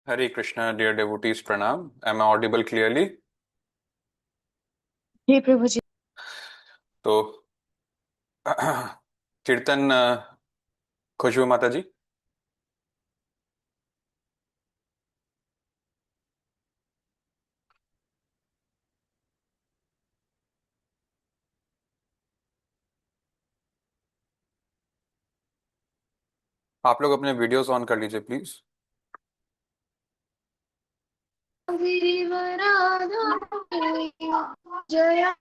Hare Krishna, dear devotees, pranam. Am I audible clearly? हे प्रभु जी। तो कीर्तन खुशबू माता जी, आप लोग अपने वीडियोस ऑन कर लीजिए प्लीज। गिरिवराधारी जय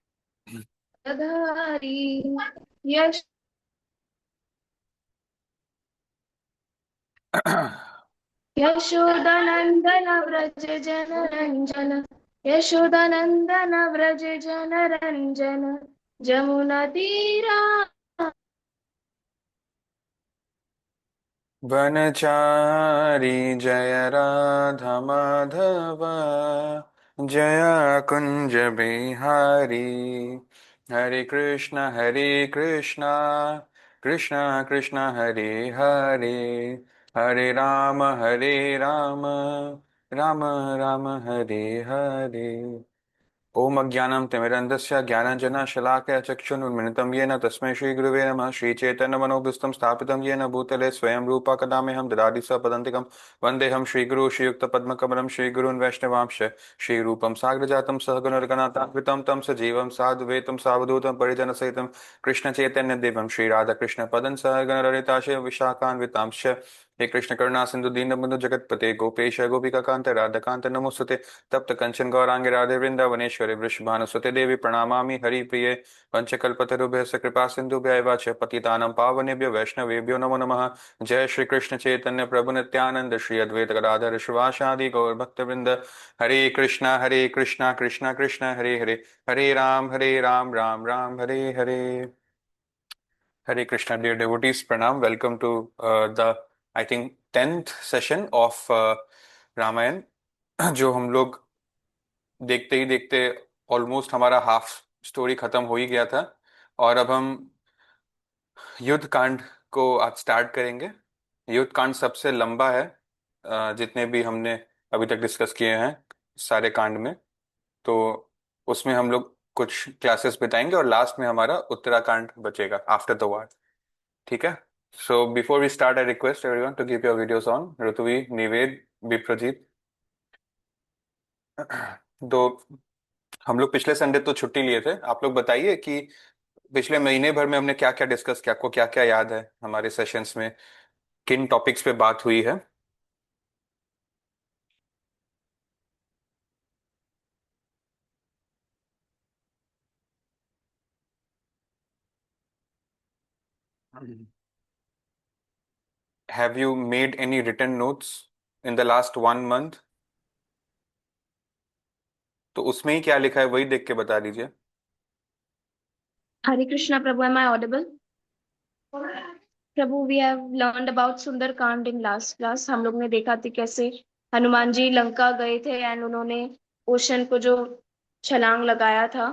धारी यश यशोदनंदन व्रज जन रंजन यशोदनंदन व्रज जन रंजन जमुना तीरा। वनचारी जय राधा माधव, जय कुंज बिहारी। हरे कृष्ण कृष्ण कृष्ण हरे हरे, हरे राम राम राम हरे हरे। ओम अज्ञानं तिमिरन्धस्य ज्ञानाञ्जनशलाकया चक्षुरुन्मिलितं येन तस्मै श्रीगुरुवे नमः। श्रीचैतन्यमनोभीष्टं स्थापितं येन भूतले स्वयं रूपा कदा मह्यं ददाति स पदान्तिकं। वन्देऽहं श्रीगुरुं श्रीयुक्तपद्मकमलं श्रीगुरून् वैष्णवांश्च। श्रीरूपं साग्रजातं सहगणरघुनाथान्वितं तं सजीवं साधुवेतं सावधूतं परिजनसहितं कृष्णचैतन्यदेवं श्रीराधाकृष्णपदं सहगणललिताश्च विशाखान्वितांश्च। हे कृष्ण करुणा सिंधु दीनबंधु जगतपते गोपेश गोपिकान्त राधाकान्त नमोस्तुते। तप्त कंचन गौरांगे राधे वृंदावनेश्वरी वृषभानुसुते देवी प्रणमामि हरिप्रिये। पंचकल्पतरुभ्यश्च कृपा सिन्धुभ्यः च पतितानां पावनेभ्यो वैष्णवेभ्यो नमो नमः। जय श्री कृष्ण चैतन्य प्रभु नित्यानंद श्री अद्वैत गदाधर शिवासादि गौर भक्तवृंद। हरे कृष्णा कृष्णा कृष्ण हरे हरे, हरे राम राम राम हरे हरे। हरे Krishna dear devotees, pranam. Welcome to the I think 10th session of Ramayana, जो हम लोग देखते ही देखते ऑलमोस्ट हमारा हाफ स्टोरी खत्म हो ही गया था। और अब हम युद्ध कांड को आज स्टार्ट करेंगे। युद्ध कांड सबसे लंबा है जितने भी हमने अभी तक डिस्कस किए हैं सारे कांड में। तो उसमें हम लोग कुछ क्लासेस बिताएंगे और लास्ट में हमारा उत्तराखंड बचेगा आफ्टर द वॉर। ठीक है। So before we start I request everyone to keep your videos on. Rituvi, Nived, Viprajit. तो हम लोग पिछले संडे तो छुट्टी लिए थे। आप लोग बताइए कि पिछले महीने भर में हमने क्या क्या डिस्कस किया, आपको क्या क्या याद है हमारे सेशंस में, किन टॉपिक्स पे बात हुई है। Have you made any written notes in the last 1 month? तो उसमें ही क्या लिखा है वही देख के बता दीजिए। हरे Krishna Prabhu, am I audible? Prabhu, we have learned about Sundar Kand in last class. हम लोग ने देखा थी कैसे हनुमान जी लंका गए थे एंड उन्होंने ओशन को जो छलांग लगाया था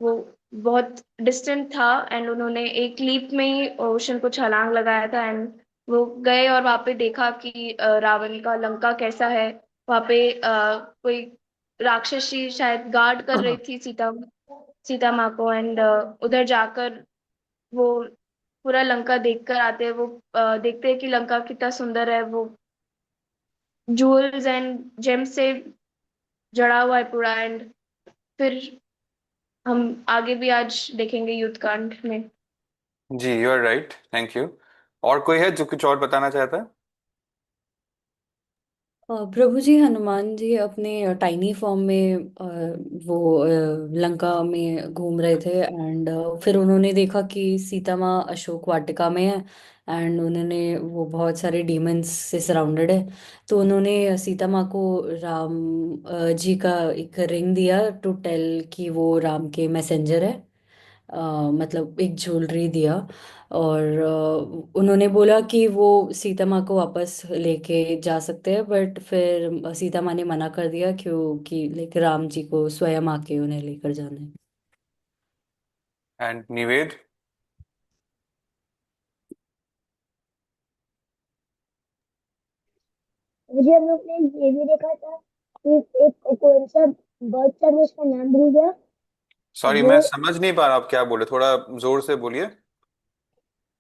वो बहुत डिस्टेंट था एंड उन्होंने एक लीप में ही ओशन को छलांग लगाया था एंड वो गए और वहां पे देखा कि रावण का लंका कैसा है। वहां पे कोई राक्षसी शायद गार्ड कर रही थी सीता सीता माँ को एंड उधर जाकर वो पूरा लंका देख कर आते हैं। वो देखते हैं कि लंका कितना सुंदर है, वो जूल्स एंड जेम से जड़ा हुआ है पूरा। एंड फिर हम आगे भी आज देखेंगे युद्ध कांड में। जी, you are right, thank you. और कोई है जो कुछ और बताना चाहता है? प्रभु जी, हनुमान जी अपने टाइनी फॉर्म में वो लंका में घूम रहे थे एंड फिर उन्होंने देखा कि सीता माँ अशोक वाटिका में है एंड उन्होंने वो बहुत सारे डीमंस से सराउंडेड है। तो उन्होंने सीता माँ को राम जी का एक रिंग दिया टू टेल कि वो राम के मैसेंजर है। मतलब एक ज्वेलरी दिया और उन्होंने बोला कि वो सीता माँ को वापस लेके जा सकते हैं, बट फिर सीता माँ ने मना कर दिया क्योंकि लाइक राम जी को स्वयं आके उन्हें लेकर जाना है। एंड निवेद? मुझे हम लोग ने ये भी देखा था कि एक कौन सा बर्ड था, मैं उसका नाम भूल गया। सॉरी, वो मैं समझ नहीं पा रहा आप क्या बोले, थोड़ा जोर से बोलिए।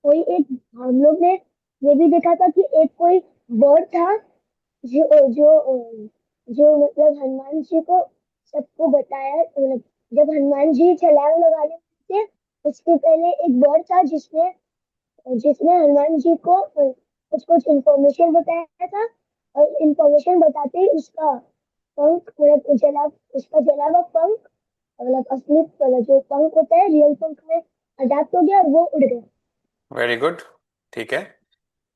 कोई एक, हम लोग ने ये भी देखा था कि एक कोई बर्ड था जो जो जो मतलब हनुमान जी को सबको बताया, मतलब जब हनुमान जी छलांग लगाने थे उसके पहले एक बर्ड था जिसने जिसने हनुमान जी को कुछ कुछ इंफॉर्मेशन बताया था, और इंफॉर्मेशन बताते ही उसका पंख, मतलब जला, उसका जला हुआ पंख, मतलब असली वाला जो पंख होता है रियल पंख में अडेप्ट हो गया और वो उड़ गया। Very good. ठीक है,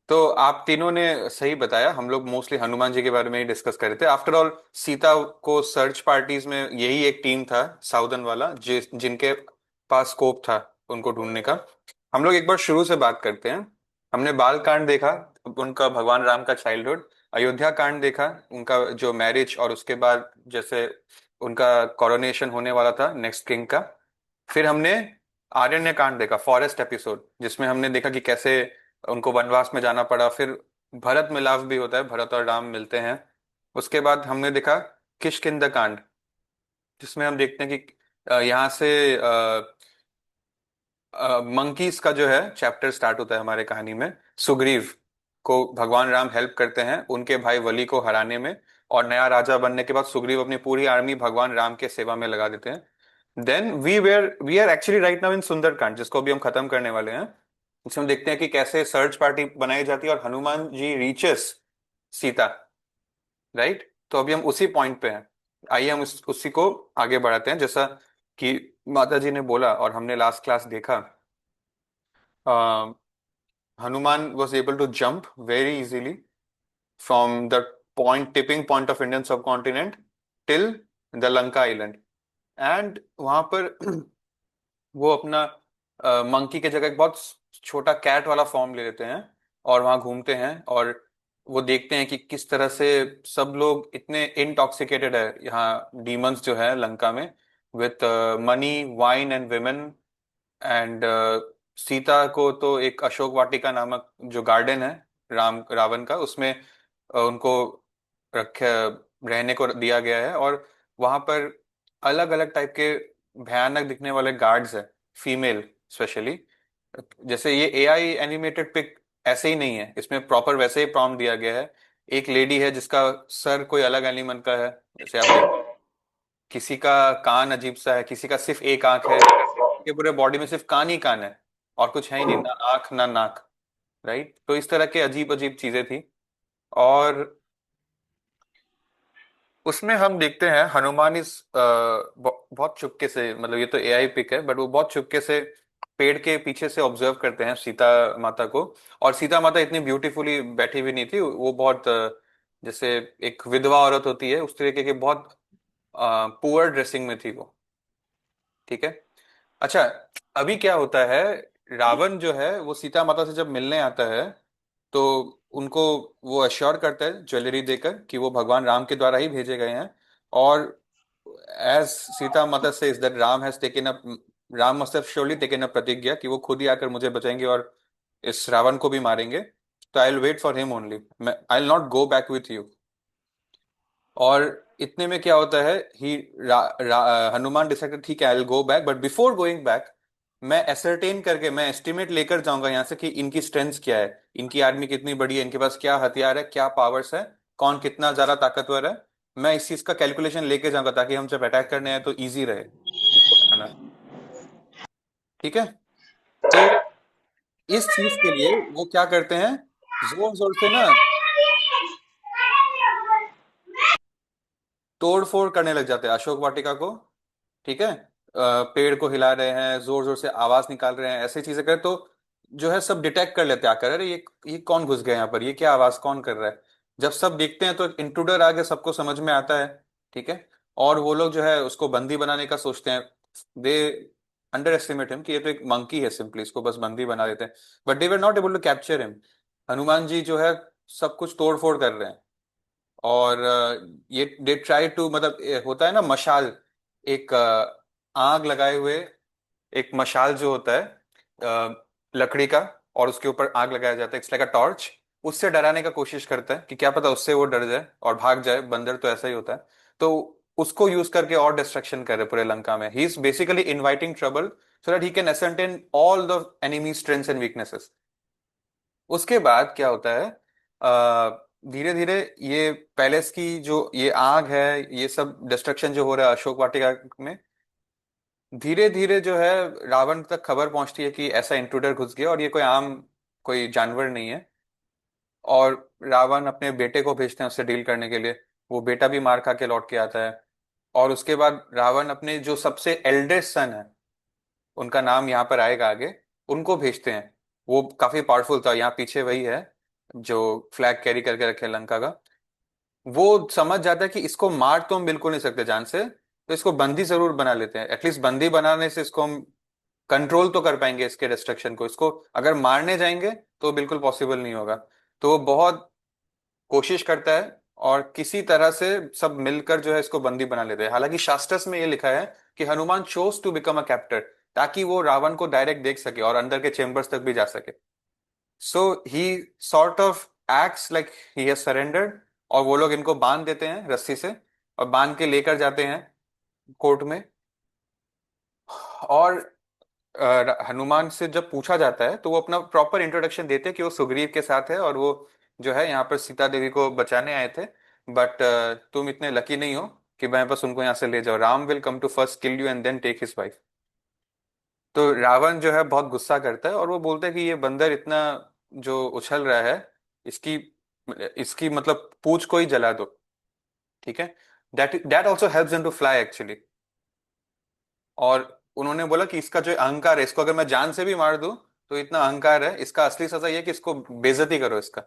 तो आप तीनों ने सही बताया। हम लोग मोस्टली हनुमान जी के बारे में ही डिस्कस कर रहे थे। आफ्टर ऑल सीता को सर्च पार्टीज में यही एक टीम था, साउदर्न वाला, जिनके पास स्कोप था उनको ढूंढने का। हम लोग एक बार शुरू से बात करते हैं। हमने बाल कांड देखा, उनका भगवान राम का चाइल्डहुड। अयोध्या कांड देखा, उनका जो मैरिज, और उसके बाद जैसे उनका कोरोनेशन होने वाला था नेक्स्ट किंग का। फिर हमने आरण्य कांड देखा, फॉरेस्ट एपिसोड, जिसमें हमने देखा कि कैसे उनको वनवास में जाना पड़ा। फिर भरत मिलाप भी होता है, भरत और राम मिलते हैं। उसके बाद हमने देखा किष्किंधा कांड, जिसमें हम देखते हैं कि यहाँ से मंकीज का जो है चैप्टर स्टार्ट होता है हमारे कहानी में। सुग्रीव को भगवान राम हेल्प करते हैं उनके भाई वली को हराने में, और नया राजा बनने के बाद सुग्रीव अपनी पूरी आर्मी भगवान राम के सेवा में लगा देते हैं। Then we are actually right now in Sundarkand, जिसको अभी हम खत्म करने वाले हैं। इसमें हम देखते हैं कि कैसे सर्च पार्टी बनाई जाती है और हनुमान जी रीचेस सीता। राइट, तो अभी हम उसी पॉइंट पे हैं। आइए हम उसी को आगे बढ़ाते हैं। जैसा कि माता जी ने बोला और हमने लास्ट क्लास देखा, Hanuman was able to jump very easily from the tipping point of Indian subcontinent till the Lanka Island. And वहां पर वो अपना मंकी के जगह एक बहुत छोटा कैट वाला फॉर्म ले लेते हैं, और वहां घूमते हैं। और वो देखते हैं कि किस तरह से सब लोग इतने इंटॉक्सिकेटेड है यहाँ, डीमंस जो है लंका में, with money, wine and women. And Sita को तो एक अशोक वाटिका नामक जो गार्डन है राम रावण का, उसमें उनको रखे रहने को दिया गया है। और वहां पर अलग अलग टाइप के भयानक दिखने वाले गार्ड्स है, फीमेल स्पेशली। जैसे ये एआई एनिमेटेड पिक ऐसे ही नहीं है, इसमें प्रॉपर वैसे ही प्रॉम्प्ट दिया गया है। एक लेडी है जिसका सर कोई अलग एनिमल का है, जैसे आप देख, किसी का कान अजीब सा है, किसी का सिर्फ एक आंख है, के पूरे बॉडी में सिर्फ कान ही कान है, और कुछ है ही नहीं, ना आंख ना नाक। राइट, तो इस तरह के अजीब अजीब चीजें थी। और उसमें हम देखते हैं हनुमान इस बहुत चुपके से, मतलब ये तो एआई पिक है बट वो बहुत चुपके से पेड़ के पीछे से ऑब्जर्व करते हैं सीता माता को। और सीता माता इतनी ब्यूटीफुली बैठी हुई नहीं थी, वो बहुत जैसे एक विधवा औरत होती है उस तरीके के, बहुत पुअर ड्रेसिंग में थी वो। ठीक है। अच्छा, अभी क्या होता है, रावण जो है वो सीता माता से जब मिलने आता है, तो उनको वो अश्योर करता है ज्वेलरी देकर कि वो भगवान राम के द्वारा ही भेजे गए हैं। और एज सीता माता से is that Ram has taken up, Ram must have surely taken a प्रतिज्ञा कि वो खुद ही आकर मुझे बचाएंगे और इस रावण को भी मारेंगे। तो I will wait for him only, मैं I will not go back with you. और इतने में क्या होता है, ही हनुमान डिसाइडेड ठीक है I will go back, but before going back मैं एसरटेन करके, मैं एस्टिमेट लेकर जाऊंगा यहाँ से कि इनकी स्ट्रेंथ क्या है, इनकी आर्मी कितनी बड़ी है, इनके पास क्या हथियार है, क्या पावर्स है, कौन कितना ज्यादा ताकतवर है। मैं इस चीज का कैलकुलेशन लेके जाऊंगा ताकि हम जब अटैक करने आए तो इजी रहे इनको हटाना। ठीक है। तो इस चीज के लिए वो क्या करते हैं, जोर जोर से ना तोड़ फोड़ करने लग जाते हैं अशोक वाटिका को। ठीक है, पेड़ को हिला रहे हैं, जोर जोर से आवाज निकाल रहे हैं, ऐसी चीजें करें तो जो है सब डिटेक्ट कर लेते हैं आकर, अरे ये कौन घुस गया यहाँ पर, ये क्या आवाज कौन कर रहा है। जब सब देखते हैं तो इंट्रूडर आ गया, सबको समझ में आता है। ठीक है, और वो लोग जो है उसको बंदी बनाने का सोचते हैं। दे अंडर एस्टिमेट हिम कि ये तो एक मंकी है, सिंपली इसको बस बंदी बना देते हैं। But they were not able to capture him. Hanuman ji जो है सब कुछ तोड़ फोड़ कर रहे हैं। और ये दे ट्राई टू, मतलब होता है ना मशाल, एक आग लगाए हुए, एक मशाल जो होता है लकड़ी का, और उसके ऊपर आग लगाया जाता है, इट्स लाइक अ टॉर्च। उससे डराने का कोशिश करता है कि क्या पता उससे वो डर जाए और भाग जाए, बंदर तो ऐसा ही होता है। तो उसको यूज करके और डिस्ट्रक्शन कर रहे पूरे लंका में। He is basically inviting trouble so that he can ascertain all the enemy strengths and weaknesses. उसके बाद क्या होता है, धीरे धीरे ये पैलेस की जो ये आग है, ये सब डिस्ट्रक्शन जो हो रहा है अशोक वाटिका में, धीरे धीरे जो है रावण तक खबर पहुंचती है कि ऐसा इंट्रूडर घुस गया और ये कोई आम कोई जानवर नहीं है। और रावण अपने बेटे को भेजते हैं उससे डील करने के लिए। वो बेटा भी मार खा के लौट के आता है। और उसके बाद रावण अपने जो सबसे एल्डेस्ट सन है, उनका नाम यहाँ पर आएगा आगे, उनको भेजते हैं। वो काफी पावरफुल था, यहाँ पीछे वही है जो फ्लैग कैरी करके रखे लंका का। वो समझ जाता है कि इसको मार तो हम बिल्कुल नहीं सकते जान से, तो इसको बंदी जरूर बना लेते हैं। एटलीस्ट बंदी बनाने से इसको हम कंट्रोल तो कर पाएंगे इसके डिस्ट्रक्शन को। इसको अगर मारने जाएंगे तो बिल्कुल पॉसिबल नहीं होगा। तो वो बहुत कोशिश करता है और किसी तरह से सब मिलकर जो है इसको बंदी बना लेते हैं। हालांकि शास्त्रस में ये लिखा है कि Hanuman chose to become a captor, ताकि वो रावण को डायरेक्ट देख सके और अंदर के चेम्बर्स तक भी जा सके। So he sort of acts like he has surrendered. और वो लोग इनको बांध देते हैं रस्सी से और बांध के लेकर जाते हैं कोर्ट में। और हनुमान से जब पूछा जाता है तो वो अपना प्रॉपर इंट्रोडक्शन देते हैं कि वो सुग्रीव के साथ है और वो जो है यहाँ पर सीता देवी को बचाने आए थे। बट तुम इतने लकी नहीं हो कि मैं बस उनको यहाँ से ले जाओ। Ram will come to first kill you and then take his wife. तो रावण जो है बहुत गुस्सा करता है और वो बोलता है कि ये बंदर इतना जो उछल रहा है, इसकी इसकी मतलब पूंछ को ही जला दो। ठीक है, that that also helps him to fly actually. और उन्होंने बोला कि इसका जो अहंकार है, इसको अगर मैं जान से भी मार दूं तो इतना अहंकार है, इसका असली सजा ये है कि इसको बेइज्जती करो इसका।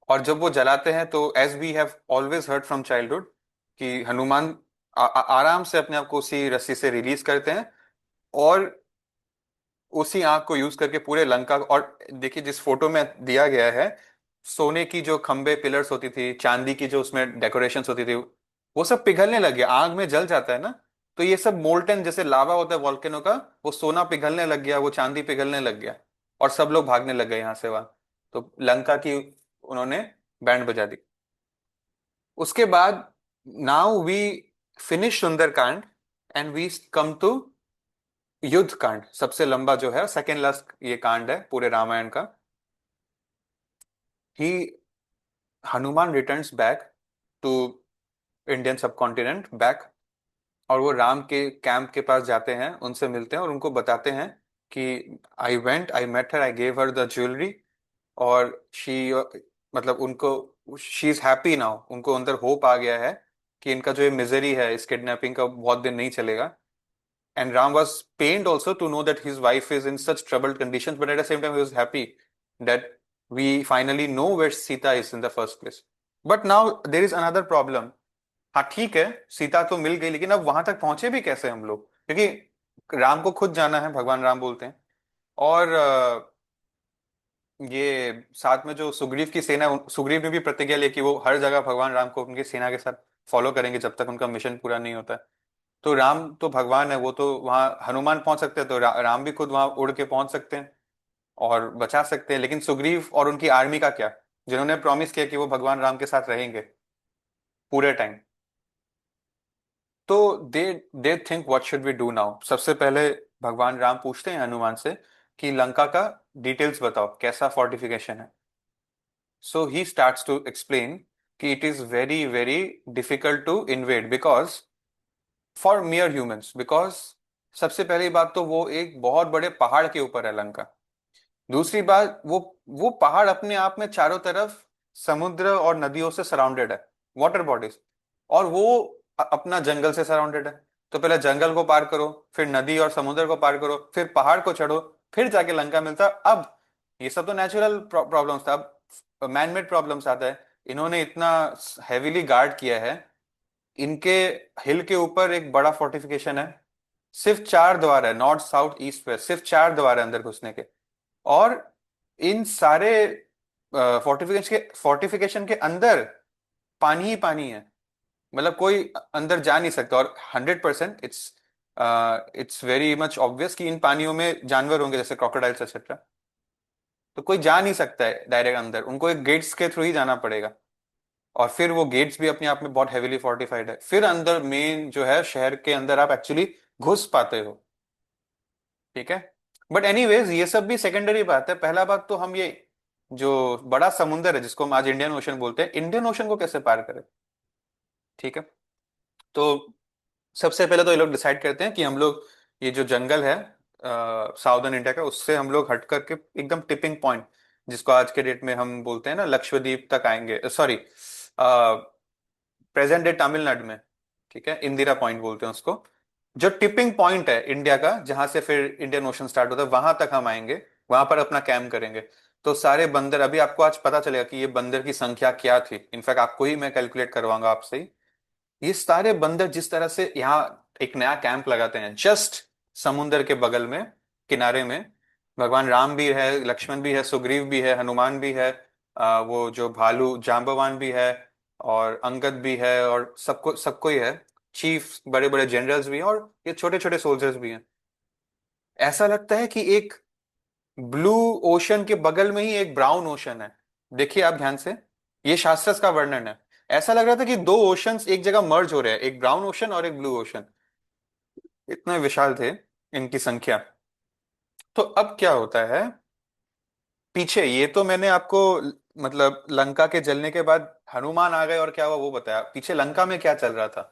और जब वो जलाते हैं तो as we have always heard from childhood कि हनुमान आराम से अपने आप को उसी रस्सी से रिलीज करते हैं और उसी आग को यूज करके पूरे लंका। और देखिए जिस फोटो में दिया गया है, सोने की जो खंबे पिलर्स होती थी, चांदी की जो उसमें डेकोरेशंस होती थी, वो सब पिघलने लग गया। आग में जल जाता है ना, तो ये सब मोल्टन जैसे लावा होता है वॉल्केनो का, वो सोना पिघलने लग गया, वो चांदी पिघलने लग गया। और सब लोग भागने लग गए यहाँ से वहां। तो लंका की उन्होंने बैंड बजा दी। उसके बाद now we finish Sundarkand and we come to Yuddh Kand. सबसे लंबा जो है सेकेंड लास्ट ये कांड है पूरे रामायण का। He Hanuman returns back to Indian subcontinent back. और वो राम के कैंप के पास जाते हैं, उनसे मिलते हैं और उनको बताते हैं कि I met her, I gave her the jewellery. और शी मतलब उनको शी इज हैप्पी नाउ, उनको अंदर होप आ गया है कि इनका जो ये मिजरी है इस किडनैपिंग का बहुत दिन नहीं चलेगा। And Ram was pained also to know that his wife is in such troubled conditions, but at the same time, he was happy that we finally know where Sita is in the first place. But now there is another problem. हाँ ठीक है, सीता तो मिल गई, लेकिन अब वहां तक पहुंचे भी कैसे हम लोग, क्योंकि राम को खुद जाना है, भगवान राम बोलते हैं। और ये साथ में जो सुग्रीव की सेना, सुग्रीव ने भी प्रतिज्ञा ली कि वो हर जगह भगवान राम को उनकी सेना के साथ फॉलो करेंगे जब तक उनका मिशन पूरा नहीं होता है। तो राम तो भगवान है, वो तो वहां हनुमान पहुंच सकते हैं, तो राम भी खुद वहां उड़ के पहुंच सकते हैं और बचा सकते हैं। लेकिन सुग्रीव और उनकी आर्मी का क्या, जिन्होंने प्रॉमिस किया कि वो भगवान राम के साथ रहेंगे पूरे टाइम। तो they they think what should we do now. सबसे पहले भगवान राम पूछते हैं हनुमान से कि लंका का डिटेल्स बताओ, कैसा फोर्टिफिकेशन है। So he starts to explain कि it is very very difficult to invade because for mere humans, because सबसे पहली बात तो वो एक बहुत बड़े पहाड़ के ऊपर है लंका। दूसरी बात, वो पहाड़ अपने आप में चारों तरफ समुद्र और नदियों से सराउंडेड है, वाटर बॉडीज। और वो अपना जंगल से सराउंडेड है। तो पहले जंगल को पार करो, फिर नदी और समुद्र को पार करो, फिर पहाड़ को चढ़ो, फिर जाके लंका मिलता। अब ये सब तो नेचुरल प्रॉब्लम्स था, अब मैन मेड प्रॉब्लम्स आता है। इन्होंने इतना हैवीली गार्ड किया है। इनके हिल के ऊपर एक बड़ा फोर्टिफिकेशन है, सिर्फ 4 द्वार है, नॉर्थ साउथ ईस्ट वेस्ट, सिर्फ 4 द्वार है अंदर घुसने के। और इन सारे फोर्टिफिकेशन के अंदर पानी ही पानी है, मतलब कोई अंदर जा नहीं सकता। और 100% इट्स वेरी मच ऑब्वियस कि इन पानियों में जानवर होंगे जैसे क्रोकोडाइल्स एक्सेट्रा। तो कोई जा नहीं सकता है डायरेक्ट अंदर, उनको एक गेट्स के थ्रू ही जाना पड़ेगा। और फिर वो गेट्स भी अपने आप में बहुत हेवीली फोर्टिफाइड है, फिर अंदर मेन जो है शहर के अंदर आप एक्चुअली घुस पाते हो। ठीक है। बट एनीवेज ये सब भी सेकेंडरी बात है, पहला बात तो हम ये जो बड़ा समुंदर है जिसको हम आज इंडियन ओशन बोलते हैं, इंडियन ओशन को कैसे पार करें। ठीक है। तो सबसे पहले तो ये लोग डिसाइड करते हैं कि हम लोग ये जो जंगल है साउदर्न इंडिया का, उससे हम लोग हट करके एकदम टिपिंग पॉइंट, जिसको आज के डेट में हम बोलते हैं ना लक्षद्वीप तक आएंगे, सॉरी प्रेजेंट डे तमिलनाडु में। ठीक है, इंदिरा पॉइंट बोलते हैं उसको। जो टिपिंग पॉइंट है इंडिया का, जहां से फिर इंडियन ओशन स्टार्ट होता है, वहां तक हम आएंगे, वहां पर अपना कैंप करेंगे। तो सारे बंदर, अभी आपको आज पता चलेगा कि ये बंदर की संख्या क्या थी, इनफैक्ट आपको ही मैं कैलकुलेट करवाऊंगा आपसे ही। ये सारे बंदर जिस तरह से यहाँ एक नया कैंप लगाते हैं जस्ट समुंदर के बगल में, किनारे में, भगवान राम भी है, लक्ष्मण भी है, सुग्रीव भी है, हनुमान भी है, वो जो भालू जाम्बवान भी है, और अंगद भी है, और सबको सबको ही है, चीफ बड़े बड़े जनरल्स भी हैं, और ये छोटे छोटे सोल्जर्स भी हैं। ऐसा लगता है कि एक ब्लू ओशन के बगल में ही एक ब्राउन ओशन है। देखिए आप ध्यान से, ये शास्त्रस का वर्णन है। ऐसा लग रहा था कि दो ओशंस एक जगह मर्ज हो रहे हैं, एक ब्राउन ओशन और एक ब्लू ओशन, इतने विशाल थे इनकी संख्या। तो अब क्या होता है पीछे, ये तो मैंने आपको मतलब लंका के जलने के बाद हनुमान आ गए और क्या हुआ वो बताया, पीछे लंका में क्या चल रहा था।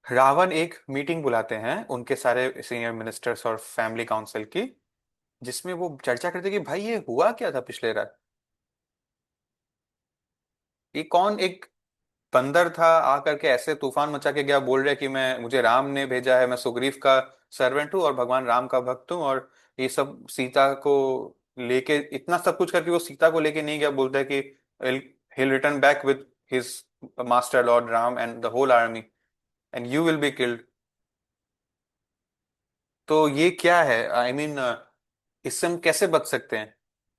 रावण एक मीटिंग बुलाते हैं उनके सारे सीनियर मिनिस्टर्स और फैमिली काउंसिल की, जिसमें वो चर्चा करते कि भाई ये हुआ क्या था पिछले रात। ये कौन एक बंदर था आकर के ऐसे तूफान मचा के गया, बोल रहा है कि मैं, मुझे राम ने भेजा है, मैं सुग्रीव का सर्वेंट हूँ और भगवान राम का भक्त हूँ, और ये सब सीता को लेके, इतना सब कुछ करके वो सीता को लेके नहीं गया, बोलता है कि he'll return back with his master lord Ram and the whole army, and you will be killed. तो ये क्या है, आई मीन इससे हम कैसे बच सकते हैं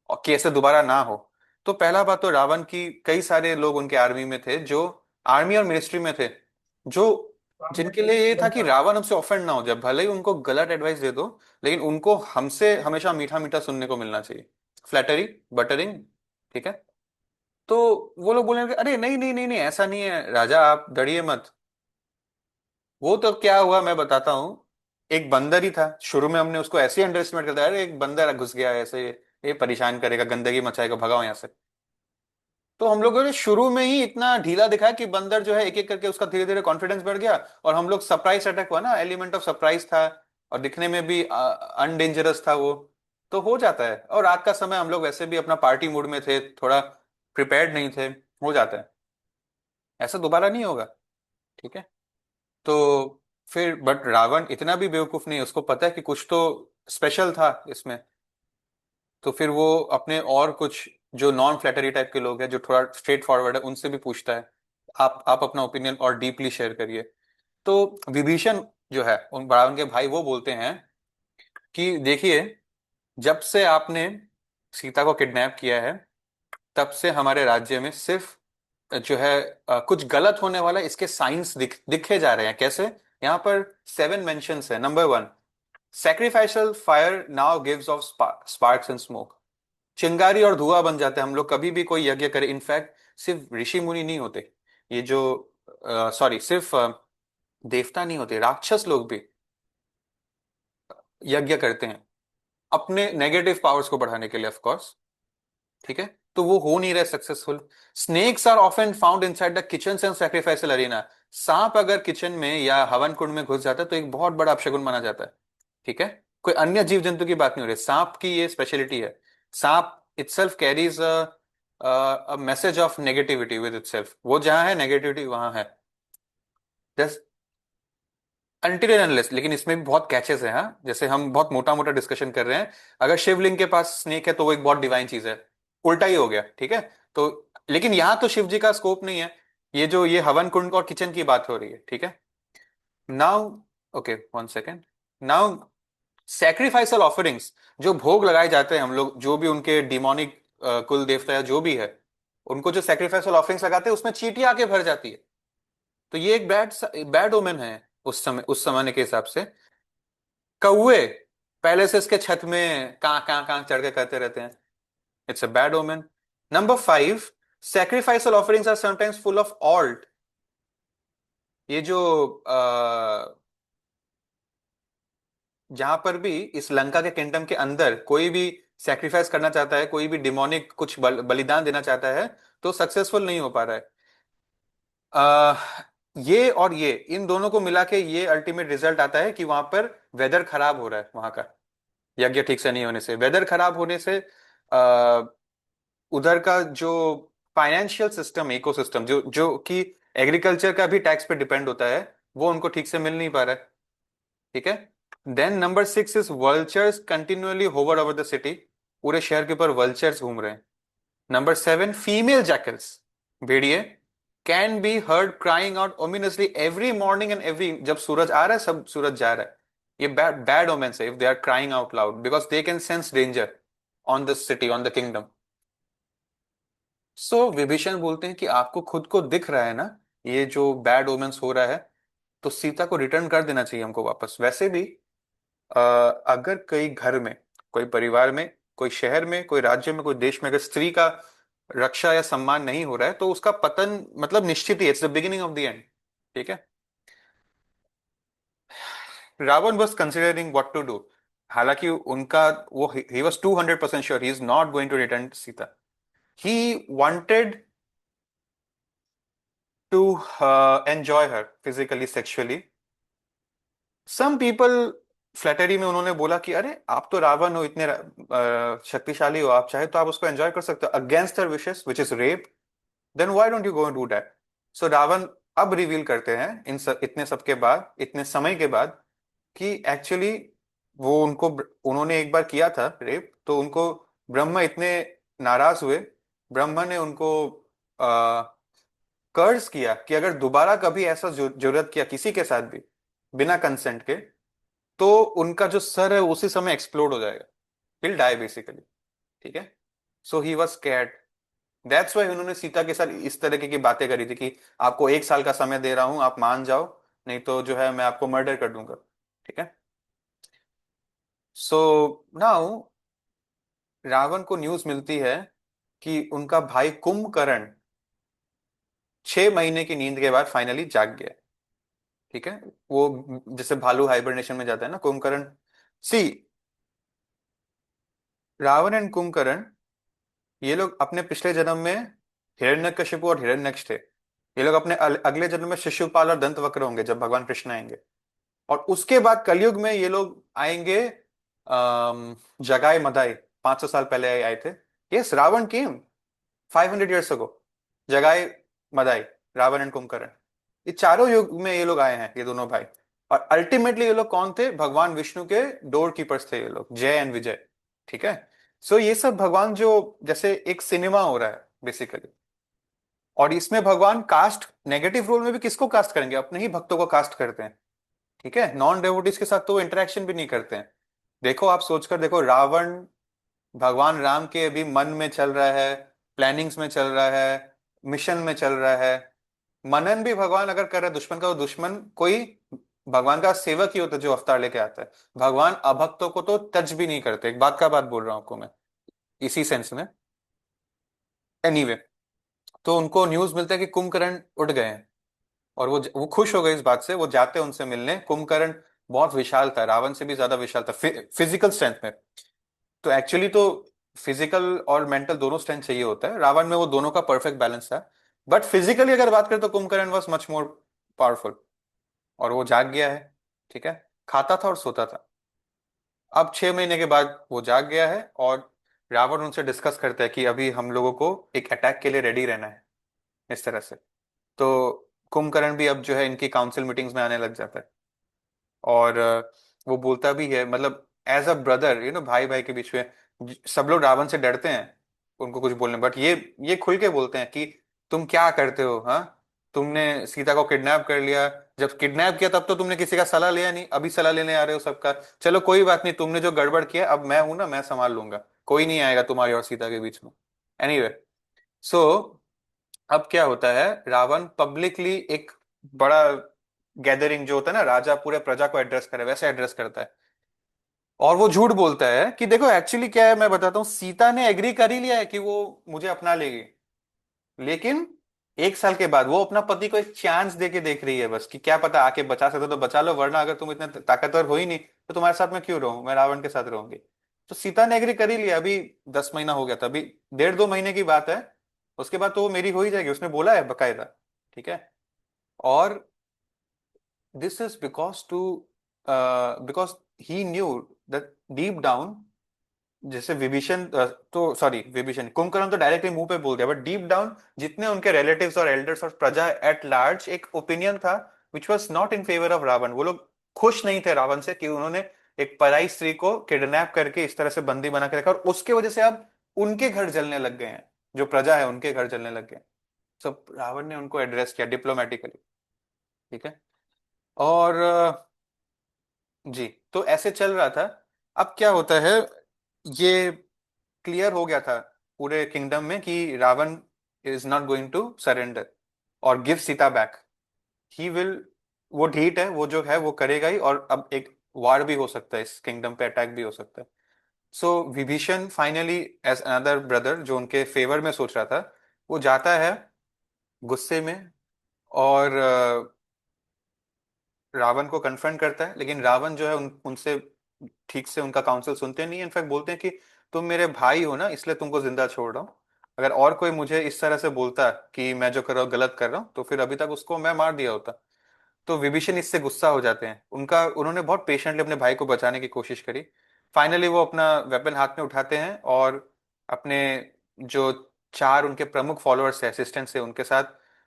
और कि ऐसे दोबारा ना हो। तो पहला बात तो रावण की कई सारे लोग उनके आर्मी में थे, जो आर्मी और मिनिस्ट्री में थे, जो जिनके लिए ये था कि रावण हमसे ऑफेंड ना हो जाए, भले ही उनको गलत एडवाइस दे दो, लेकिन उनको हमसे हमेशा मीठा मीठा सुनने को मिलना चाहिए, फ्लैटरी बटरिंग। ठीक है। तो वो लोग बोले कि अरे नहीं नहीं नहीं नहीं, ऐसा नहीं है राजा, आप डरिए मत। वो तो क्या हुआ मैं बताता हूँ। एक बंदर ही था, शुरू में हमने उसको ऐसे ही अंडर एस्टिमेट कर दिया, अरे एक बंदर घुस गया है ऐसे, ये परेशान करेगा, गंदगी मचाएगा, भगाओ यहाँ से। तो हम लोगों ने शुरू में ही इतना ढीला दिखाया कि बंदर जो है एक एक करके उसका धीरे धीरे कॉन्फिडेंस बढ़ गया, और हम लोग सरप्राइज अटैक हुआ ना, एलिमेंट ऑफ सरप्राइज था, और दिखने में भी अनडेंजरस था वो। तो हो जाता है, और रात का समय हम लोग वैसे भी अपना पार्टी मूड में थे, थोड़ा प्रिपेयर्ड नहीं थे, हो जाता है, ऐसा दोबारा नहीं होगा। ठीक है। तो फिर बट रावण इतना भी बेवकूफ नहीं है, उसको पता है कि कुछ तो स्पेशल था इसमें। तो फिर वो अपने और कुछ जो नॉन फ्लैटरी टाइप के लोग हैं, जो थोड़ा स्ट्रेट फॉरवर्ड है, उनसे भी पूछता है, आप अपना ओपिनियन और डीपली शेयर करिए। तो विभीषण जो है उन रावण के भाई, वो बोलते हैं कि देखिए, जब से आपने सीता को किडनैप किया है, तब से हमारे राज्य में सिर्फ जो है कुछ गलत होने वाला है, इसके साइंस दिखे जा रहे हैं। कैसे? यहाँ पर 7 मेंशंस है। Number 1, sacrificial fire now gives off sparks and smoke. चिंगारी और धुआं बन जाते हैं हम लोग कभी भी कोई यज्ञ करे। इनफैक्ट सिर्फ ऋषि मुनि नहीं होते, ये जो सॉरी सिर्फ देवता नहीं होते, राक्षस लोग भी यज्ञ करते हैं अपने नेगेटिव पावर्स को बढ़ाने के लिए, ऑफ कोर्स। ठीक है। तो वो हो नहीं रहे successful. Snakes are often found inside the kitchen and sacrificial arena. सांप अगर किचन में या हवन कुंड में घुस जाता है तो एक बहुत बड़ा अपशगुन माना जाता है। ठीक है। कोई अन्य जीव जंतु की बात नहीं हो रही, सांप की ये स्पेशलिटी है। सांप itself carries a message of negativity with itself, वो जहां है नेगेटिविटी वहां है। अनटिल एंड अनलेस, लेकिन इसमें भी बहुत कैचेस है, हाँ, जैसे हम बहुत मोटा मोटा डिस्कशन कर रहे हैं, अगर शिवलिंग के पास स्नेक है तो वो एक बहुत डिवाइन चीज है, उल्टा ही हो गया। ठीक है। तो लेकिन यहाँ तो शिव जी का स्कोप नहीं है, ये जो ये हवन कुंड और किचन की बात हो रही है। ठीक है। Now, okay, 1 second. Now sacrificial offerings, जो भोग लगाए जाते हैं, हम लोग जो भी उनके डिमोनिक कुल देवता या जो भी है, उनको जो सैक्रिफाइसल ऑफरिंग्स लगाते हैं उसमें चींटियां आके भर जाती है। तो ये एक बैड बैड ओमेन है उस समय, उस जमाने के हिसाब से। कौवे पैलेसेस के छत में कहाँ कहाँ चढ़ के करते रहते हैं। It's a bad omen. Number 5, sacrificial offerings are sometimes full of alt। ये जो जहां पर भी इस लंका के किंगडम के अंदर कोई भी सैक्रिफाइस करना चाहता है, कोई भी डिमोनिक कुछ बलिदान देना चाहता है, तो सक्सेसफुल नहीं हो पा रहा है। आ, ये और ये इन दोनों को मिला के ये अल्टीमेट रिजल्ट आता है कि वहां पर वेदर खराब हो रहा है, वहां का यज्ञ ठीक से नहीं होने से, वेदर खराब होने से आ, उधर का जो फाइनेंशियल सिस्टम, इकोसिस्टम जो जो कि एग्रीकल्चर का भी टैक्स पे डिपेंड होता है, वो उनको ठीक से मिल नहीं पा रहा है। ठीक है। Then number 6 is vultures continuously hover over the city. पूरे शहर के ऊपर वल्चर्स घूम रहे हैं। नंबर 7, फीमेल जैकल्स, भेड़िए, can be heard crying out ominously every morning and every, जब सूरज आ रहा है सब सूरज जा रहा है। ये बैड बैड ओमेंस है if they are crying out loud because they can sense danger on the city, on the kingdom. So Vibhishan बोलते हैं कि आपको खुद को दिख रहा है ना ये जो बैड ओमेंस हो रहा है, तो सीता को रिटर्न कर देना चाहिए हमको वापस। वैसे भी अगर कई घर में, कोई परिवार में, कोई शहर में, कोई राज्य में, कोई देश में अगर स्त्री का रक्षा या सम्मान नहीं हो रहा है तो उसका पतन मतलब निश्चित ही, it's the beginning of the end. ठीक है। Ravana was considering what to do. हालांकि उनका वो he was 200% sure he is not going to return Sita. He wanted to enjoy her physically, sexually. Some people flattery में उन्होंने बोला कि अरे आप तो रावण हो, इतने शक्तिशाली हो, आप चाहे तो आप उसको एंजॉय कर सकते हो against her wishes which is rape. Then why don't you go and do that. So Ravana अब रिवील करते हैं इतने सब के बाद, इतने समय के बाद, कि एक्चुअली वो उनको उन्होंने एक बार किया था रेप, तो उनको ब्रह्मा इतने नाराज हुए, ब्रह्मा ने उनको कर्ज किया कि अगर दोबारा कभी ऐसा जरूरत किया किसी के साथ भी बिना कंसेंट के, तो उनका जो सर है उसी समय एक्सप्लोड हो जाएगा, विल डाई बेसिकली। ठीक है। So he was scared. That's why उन्होंने सीता के साथ इस तरीके की बातें करी थी कि आपको 1 साल का समय दे रहा हूं, आप मान जाओ, नहीं तो जो है मैं आपको मर्डर कर दूंगा। ठीक है। सो नाउ रावण को न्यूज मिलती है कि उनका भाई कुंभकर्ण 6 महीने की नींद के बाद फाइनली जाग गया। ठीक है। वो जैसे भालू हाइबरनेशन में जाता है ना कुंभकर्ण। सी, रावण एंड कुंभकर्ण, ये लोग अपने पिछले जन्म में हिरण्यकशिपु और हिरण्यक्ष थे। ये लोग अपने अगले जन्म में शिशुपाल और दंतवक्र होंगे जब भगवान कृष्ण आएंगे। और उसके बाद कलयुग में ये लोग आएंगे जगाई मदाई, 500 साल पहले आए थे। यस, रावण केम 500 ईयर्स अगो। जगाई मदाई, रावण एंड कुंभकर्ण, ये चारों युग में ये लोग आए हैं, ये दोनों भाई। और अल्टीमेटली ये लोग कौन थे? भगवान विष्णु के डोर कीपर्स थे ये लोग, जय एंड विजय। ठीक है। सो ये सब भगवान जो, जैसे एक सिनेमा हो रहा है बेसिकली, और इसमें भगवान कास्ट, नेगेटिव रोल में भी किसको कास्ट करेंगे? अपने ही भक्तों को कास्ट करते हैं। ठीक है। नॉन डेवोटीज के साथ तो वो इंटरेक्शन भी नहीं करते हैं। देखो, आप सोचकर देखो, रावण भगवान राम के अभी मन में चल रहा है, प्लानिंग्स में चल रहा है, मिशन में चल रहा है। मनन भी भगवान अगर कर रहा है दुश्मन का, वो दुश्मन कोई भगवान का सेवक ही होता है जो अवतार लेके आता है। भगवान अभक्तों को तो टच भी नहीं करते, एक बात का बात बोल रहा हूं आपको मैं, इसी सेंस में। एनीवे, तो उनको न्यूज मिलता है कि कुंभकर्ण उठ गए हैं, और वो खुश हो गए इस बात से। वो जाते हैं उनसे मिलने। कुंभकर्ण बहुत विशाल था, रावण से भी ज्यादा विशाल था फिजिकल स्ट्रेंथ में। तो एक्चुअली तो फिजिकल और मेंटल दोनों स्ट्रेंथ चाहिए होता है, रावण में वो दोनों का परफेक्ट बैलेंस था। बट फिजिकली अगर बात करें तो Kumbhakarna was much more powerful. और वो जाग गया है। ठीक है। खाता था और सोता था। अब 6 महीने के बाद वो जाग गया है, और रावण उनसे डिस्कस करता है कि अभी हम लोगों को एक अटैक के लिए रेडी रहना है, इस तरह से। तो कुंभकर्ण भी अब जो है इनकी काउंसिल मीटिंग्स में आने लग जाता है। और वो बोलता भी है, मतलब एज अ ब्रदर, भाई भाई के बीच में सब लोग रावण से डरते हैं उनको कुछ बोलने, बट ये खुल के बोलते हैं कि तुम क्या करते हो, हाँ? तुमने सीता को किडनैप कर लिया, जब किडनैप किया तब तो तुमने किसी का सलाह लिया नहीं, अभी सलाह लेने आ रहे हो सबका। चलो कोई बात नहीं, तुमने जो गड़बड़ किया, अब मैं हूं ना, मैं संभाल लूंगा, कोई नहीं आएगा तुम्हारी और सीता के बीच में। एनीवे, सो अब क्या होता है, रावण पब्लिकली एक बड़ा गैदरिंग जो होता है ना, राजा पूरे प्रजा को एड्रेस करे वैसे एड्रेस करता है। और वो झूठ बोलता है कि देखो एक्चुअली क्या है मैं बताता हूँ, सीता ने एग्री कर ही लिया है कि वो मुझे अपना लेगी, लेकिन 1 साल के बाद वो अपना पति को एक चांस दे के देख रही है बस, कि क्या पता आके बचा सकते हो तो बचा लो, वरना अगर तुम इतने ताकतवर हो ही नहीं तो तुम्हारे साथ मैं क्यों रहूं, मैं रावण के साथ रहूंगी। तो सीता ने एग्री कर ही लिया। अभी 10 महीना हो गया था, अभी 1.5-2 महीने की बात है, उसके बाद तो वो मेरी हो ही जाएगी, उसने बोला है बकायदा। ठीक है। और this is because he knew that deep down, जैसे विभीषण तो सॉरी विभीषण, कुंभकर्ण तो डायरेक्टली मुंह पे बोल दिया, बट डीप डाउन जितने उनके रिलेटिव्स और एल्डर्स और प्रजा एट लार्ज एक ओपिनियन था which was not in favour of Ravan. वो लोग खुश नहीं थे रावण से कि उन्होंने एक पराई स्त्री को किडनैप करके इस तरह से बंदी बना के रखा, और उसके वजह से अब उनके घर जलने लग गए हैं, जो प्रजा है उनके घर जलने लग गए हैं। सब रावण ने उनको एड्रेस किया डिप्लोमेटिकली। ठीक है। और जी, तो ऐसे चल रहा था। अब क्या होता है, ये क्लियर हो गया था पूरे किंगडम में कि Ravana is not going to surrender और give Sita back. He will, वो ढीठ है, वो जो है वो करेगा ही, और अब एक वार भी हो सकता है, इस किंगडम पे अटैक भी हो सकता है। So Vibhishan finally as another brother जो उनके फेवर में सोच रहा था, वो जाता है गुस्से में और रावण को कन्फ्रंट करता है, लेकिन रावण जो है उनसे ठीक से उनका काउंसिल सुनते नहीं, इनफैक्ट बोलते हैं कि तुम मेरे भाई हो ना, इसलिए तुमको जिंदा छोड़ रहा हूँ, अगर और कोई मुझे इस तरह से बोलता कि मैं जो कर रहा हूँ गलत कर रहा हूँ तो फिर अभी तक उसको मैं मार दिया होता। तो विभीषण इससे गुस्सा हो जाते हैं, उन्होंने बहुत पेशेंटली अपने भाई को बचाने की कोशिश करी। फाइनली वो अपना वेपन हाथ में उठाते हैं और अपने जो 4 उनके प्रमुख फॉलोअर्स है, असिस्टेंट्स है, उनके साथ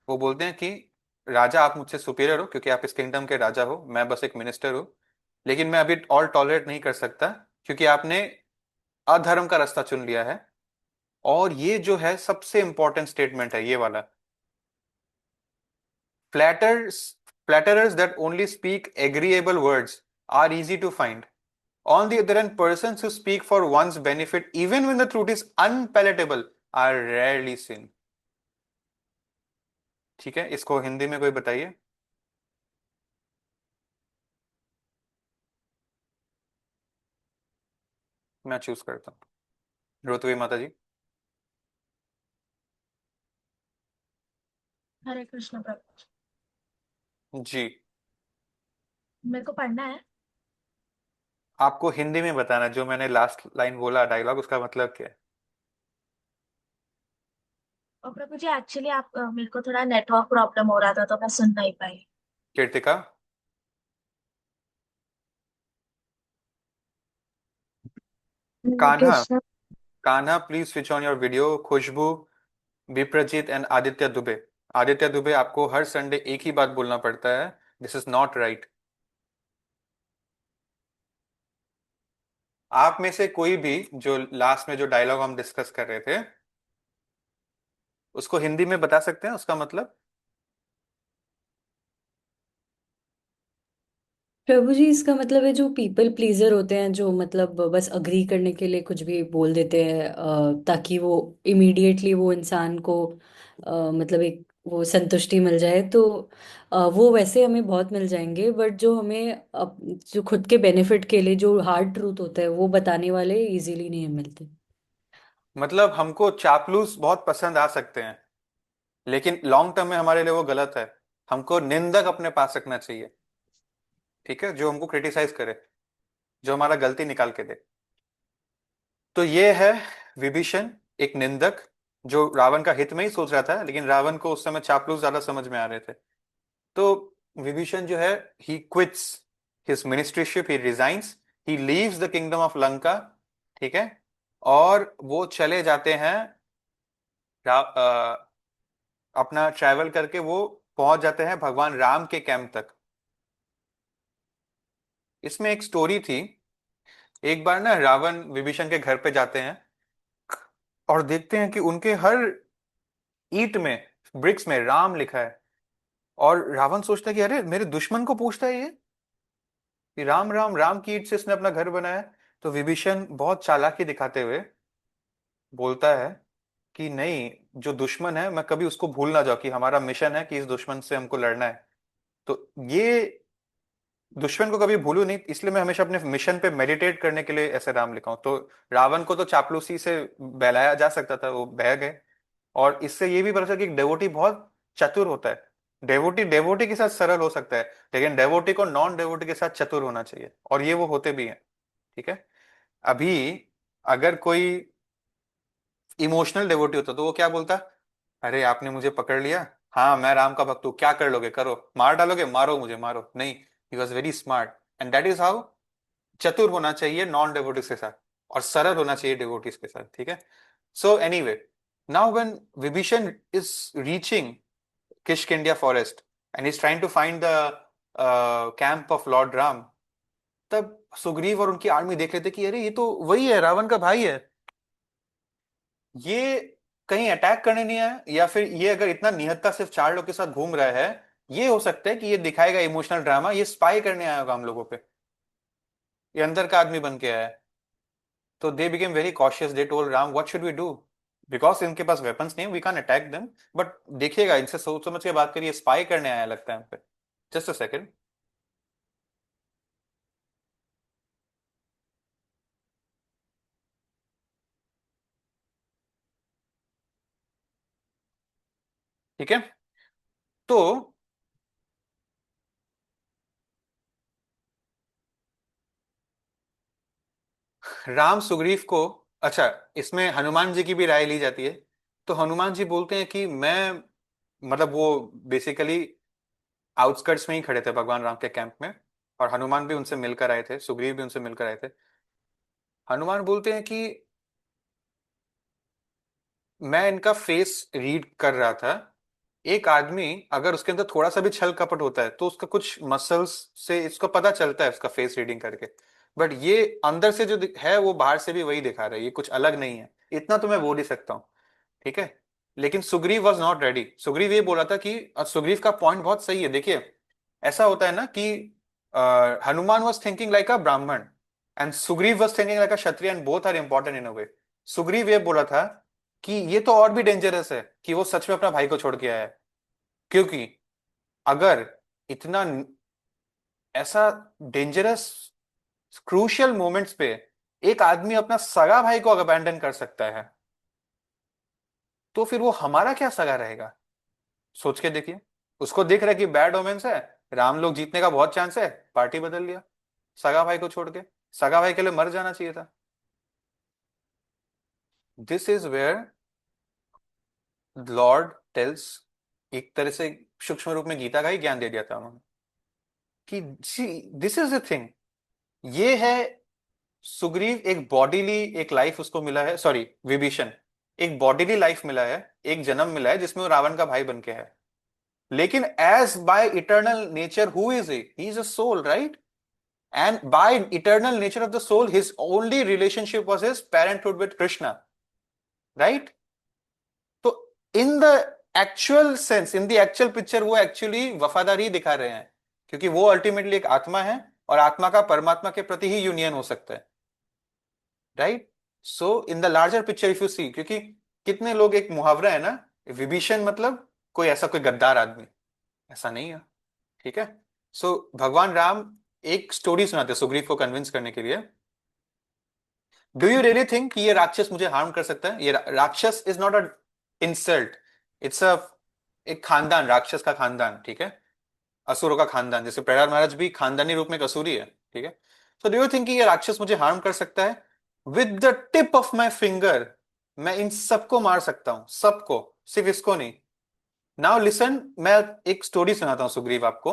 वो बोलते हैं कि राजा आप मुझसे सुपीरियर हो क्योंकि आप इस किंगडम के राजा हो, मैं बस एक मिनिस्टर हूँ, लेकिन मैं अभी और टॉलरेट नहीं कर सकता क्योंकि आपने अधर्म का रास्ता चुन लिया है। और ये जो है सबसे इंपॉर्टेंट स्टेटमेंट है ये वाला, flatters flatterers that only speak agreeable words are easy to find. On the other hand, persons who speak for one's benefit even when the truth is unpalatable are rarely seen. ठीक है, इसको हिंदी में कोई बताइए। मैं चूज करता हूँ, रोतवी माता जी। हरे कृष्ण प्रभु। जी, मेरे को पढ़ना है। आपको हिंदी में बताना जो मैंने लास्ट लाइन बोला डायलॉग, उसका मतलब क्या है। और प्रभु जी एक्चुअली आप मेरे को थोड़ा नेटवर्क प्रॉब्लम हो रहा था तो मैं सुन नहीं पाई। कीर्तिका, हरे Kanha, Krishna. Kanha please switch on your video. Khushboo, Viprajit and Aditya Dubey. Aditya Dubey, आपको हर संडे एक ही बात बोलना पड़ता है, दिस इज नॉट राइट। आप में से कोई भी जो लास्ट में जो डायलॉग हम डिस्कस कर रहे थे उसको हिंदी में बता सकते हैं उसका मतलब। प्रभु जी, इसका मतलब है जो पीपल प्लीजर होते हैं, जो मतलब बस अग्री करने के लिए कुछ भी बोल देते हैं ताकि वो इमीडिएटली वो इंसान को मतलब एक वो संतुष्टि मिल जाए, तो वो वैसे हमें बहुत मिल जाएंगे, बट जो हमें जो खुद के बेनिफिट के लिए जो हार्ड ट्रूथ होता है वो बताने वाले इजीली नहीं मिलते। मतलब हमको चापलूस बहुत पसंद आ सकते हैं, लेकिन लॉन्ग टर्म में हमारे लिए वो गलत है। हमको निंदक अपने पास रखना चाहिए, ठीक है, जो हमको क्रिटिसाइज करे, जो हमारा गलती निकाल के दे। तो ये है विभीषण, एक निंदक जो रावण का हित में ही सोच रहा था, लेकिन रावण को उस समय चापलूस ज्यादा समझ में आ रहे थे। तो विभीषण जो है, he quits his ministership, he resigns, he leaves the kingdom of Lanka. ठीक है। और वो चले जाते हैं अपना ट्रैवल करके वो पहुंच जाते हैं भगवान राम के कैंप तक। इसमें एक स्टोरी थी, एक बार ना रावण विभीषण के घर पे जाते हैं और देखते हैं कि उनके हर ईंट में, ब्रिक्स में राम लिखा है। और रावण सोचता है कि अरे मेरे दुश्मन को पूछता है ये कि राम राम, राम की ईंट से इसने अपना घर बनाया है। तो विभीषण बहुत चालाकी दिखाते हुए बोलता है कि नहीं, जो दुश्मन है मैं कभी उसको भूल ना जाऊं, कि हमारा मिशन है कि इस दुश्मन से हमको लड़ना है। तो ये दुश्मन को कभी भूलू नहीं, इसलिए मैं हमेशा अपने मिशन पे मेडिटेट करने के लिए ऐसे राम लिखा हूं। तो रावण को तो चापलूसी से बहलाया जा सकता था, वो बह गए। और इससे ये भी पता चला कि डेवोटी बहुत चतुर होता है। डेवोटी डेवोटी के साथ सरल हो सकता है, लेकिन डेवोटी को नॉन डेवोटी के साथ चतुर होना चाहिए, और ये वो होते भी हैं। ठीक है। अभी अगर कोई इमोशनल डेवोटी होता तो वो क्या बोलता? अरे आपने मुझे पकड़ लिया, हाँ मैं राम का भक्त हूँ, क्या कर लोगे करो, मार डालोगे मारो मुझे मारो। नहीं, he was very smart, and that is how चतुर होना चाहिए नॉन डेवोटीज के साथ, और सरल होना चाहिए डेवोटीज के साथ। ठीक है। So anyway, now when Vibhishan is reaching Kishkindha forest and is trying to find the camp of lord Ram, तब सुग्रीव और उनकी आर्मी देख लेते कि अरे ये तो वही है, रावण का भाई है। ये कहीं अटैक करने नहीं आया, या फिर ये अगर इतना निहत्था सिर्फ 4 लोग के साथ घूम रहा है, ये हो सकता है कि ये दिखाएगा इमोशनल ड्रामा, ये स्पाई करने आया होगा हम लोगों पे, ये अंदर का आदमी बन के आया है। तो they became very cautious, they told Ram what should we do, because इनके पास वेपन्स नहीं, we can attack them, but देखिएगा इनसे सोच समझ के बात करिए, स्पाई करने आया लगता है हम पे। Just a second. ठीक है। तो राम सुग्रीव को, अच्छा, इसमें हनुमान जी की भी राय ली जाती है। तो हनुमान जी बोलते हैं कि मैं, मतलब वो बेसिकली आउटस्कर्ट्स में ही खड़े थे भगवान राम के कैंप में, और हनुमान भी उनसे मिलकर आए थे, सुग्रीव भी उनसे मिलकर आए थे। हनुमान बोलते हैं कि मैं इनका फेस रीड कर रहा था, एक आदमी अगर उसके अंदर थोड़ा सा भी छल कपट होता है तो उसका कुछ मसल्स से इसको पता चलता है, उसका फेस रीडिंग करके। बट ये अंदर से जो है वो बाहर से भी वही दिखा रहा है, ये कुछ अलग नहीं है, इतना तो मैं बोल ही सकता हूँ। ठीक है। लेकिन Sugriv was not ready. Sugriv ये बोला था कि, और सुग्रीव का पॉइंट बहुत सही है, देखिए ऐसा होता है ना कि Hanuman was thinking like a Brahmin and Sugriva was thinking like a Kshatriya, and both are important in a way. Sugriva ये बोला था कि ये तो और भी डेंजरस है कि वो सच में अपना भाई को छोड़ के आया है, क्योंकि अगर इतना ऐसा डेंजरस क्रूशियल मोमेंट्स पे एक आदमी अपना सगा भाई को अबैंडन कर सकता है, तो फिर वो हमारा क्या सगा रहेगा? सोच के देखिए। उसको दिख रहा है कि बैड ओमेंस है, राम लोग जीतने का बहुत चांस है, पार्टी बदल लिया सगा भाई को छोड़ के। सगा भाई के लिए मर जाना चाहिए था। This is where lord tells, एक तरह से सूक्ष्म रूप में गीता का ही ज्ञान दे दिया था उन्होंने, कि दिस इज द थिंग। ये है सुग्रीव, एक बॉडीली एक लाइफ उसको मिला है, सॉरी विभीषण, एक बॉडीली लाइफ मिला है, एक जन्म मिला है जिसमें वो रावण का भाई बन के है। लेकिन as by eternal nature who is he is a soul, right? And by eternal nature of the soul his only relationship was his parenthood with Krishna, right? तो in the actual sense, in the actual picture, वो actually वफादारी ही दिखा रहे हैं, क्योंकि वो ultimately एक आत्मा है, और आत्मा का परमात्मा के प्रति ही यूनियन हो सकता है, right? So in the larger picture if you see, क्योंकि कितने लोग, एक मुहावरा है ना, विभीषण मतलब कोई ऐसा कोई गद्दार आदमी, ऐसा नहीं है। ठीक है। सो भगवान राम एक स्टोरी सुनाते हैं सुग्रीव को कन्विंस करने के लिए। डू यू रियली थिंक ये राक्षस मुझे हार्म कर सकता है? ये राक्षस is not a insult, it's a, एक खानदान, राक्षस का खानदान, ठीक है, असुरों का खानदान, जैसे प्रहलाद महाराज भी खानदानी रूप में एक असुरी है। ठीक है। सो डू यू थिंक ये राक्षस मुझे हार्म कर सकता है? With the tip of my finger मैं इन सबको मार सकता हूं, सबको, सिर्फ इसको नहीं। नाउ लिसन, मैं एक स्टोरी सुनाता हूं सुग्रीव आपको।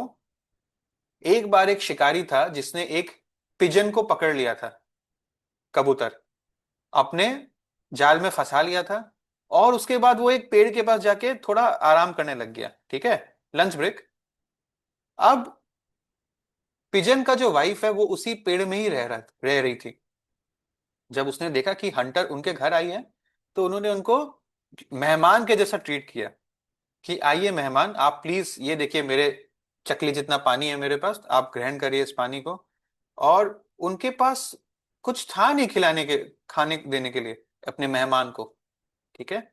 एक बार एक शिकारी था जिसने एक पिजन को पकड़ लिया था, कबूतर, अपने जाल में फंसा लिया था, और उसके बाद वो एक पेड़ के पास जाके थोड़ा आराम करने लग गया, ठीक है, लंच ब्रेक। अब पिजन का जो वाइफ है वो उसी पेड़ में ही रह रही थी। जब उसने देखा कि हंटर उनके घर आई है, तो उन्होंने उनको मेहमान के जैसा ट्रीट किया, कि आइए मेहमान, आप प्लीज ये देखिए, मेरे चकली जितना पानी है मेरे पास, आप ग्रहण करिए इस पानी को। और उनके पास कुछ था नहीं खिलाने के, खाने देने के लिए अपने मेहमान को। ठीक है।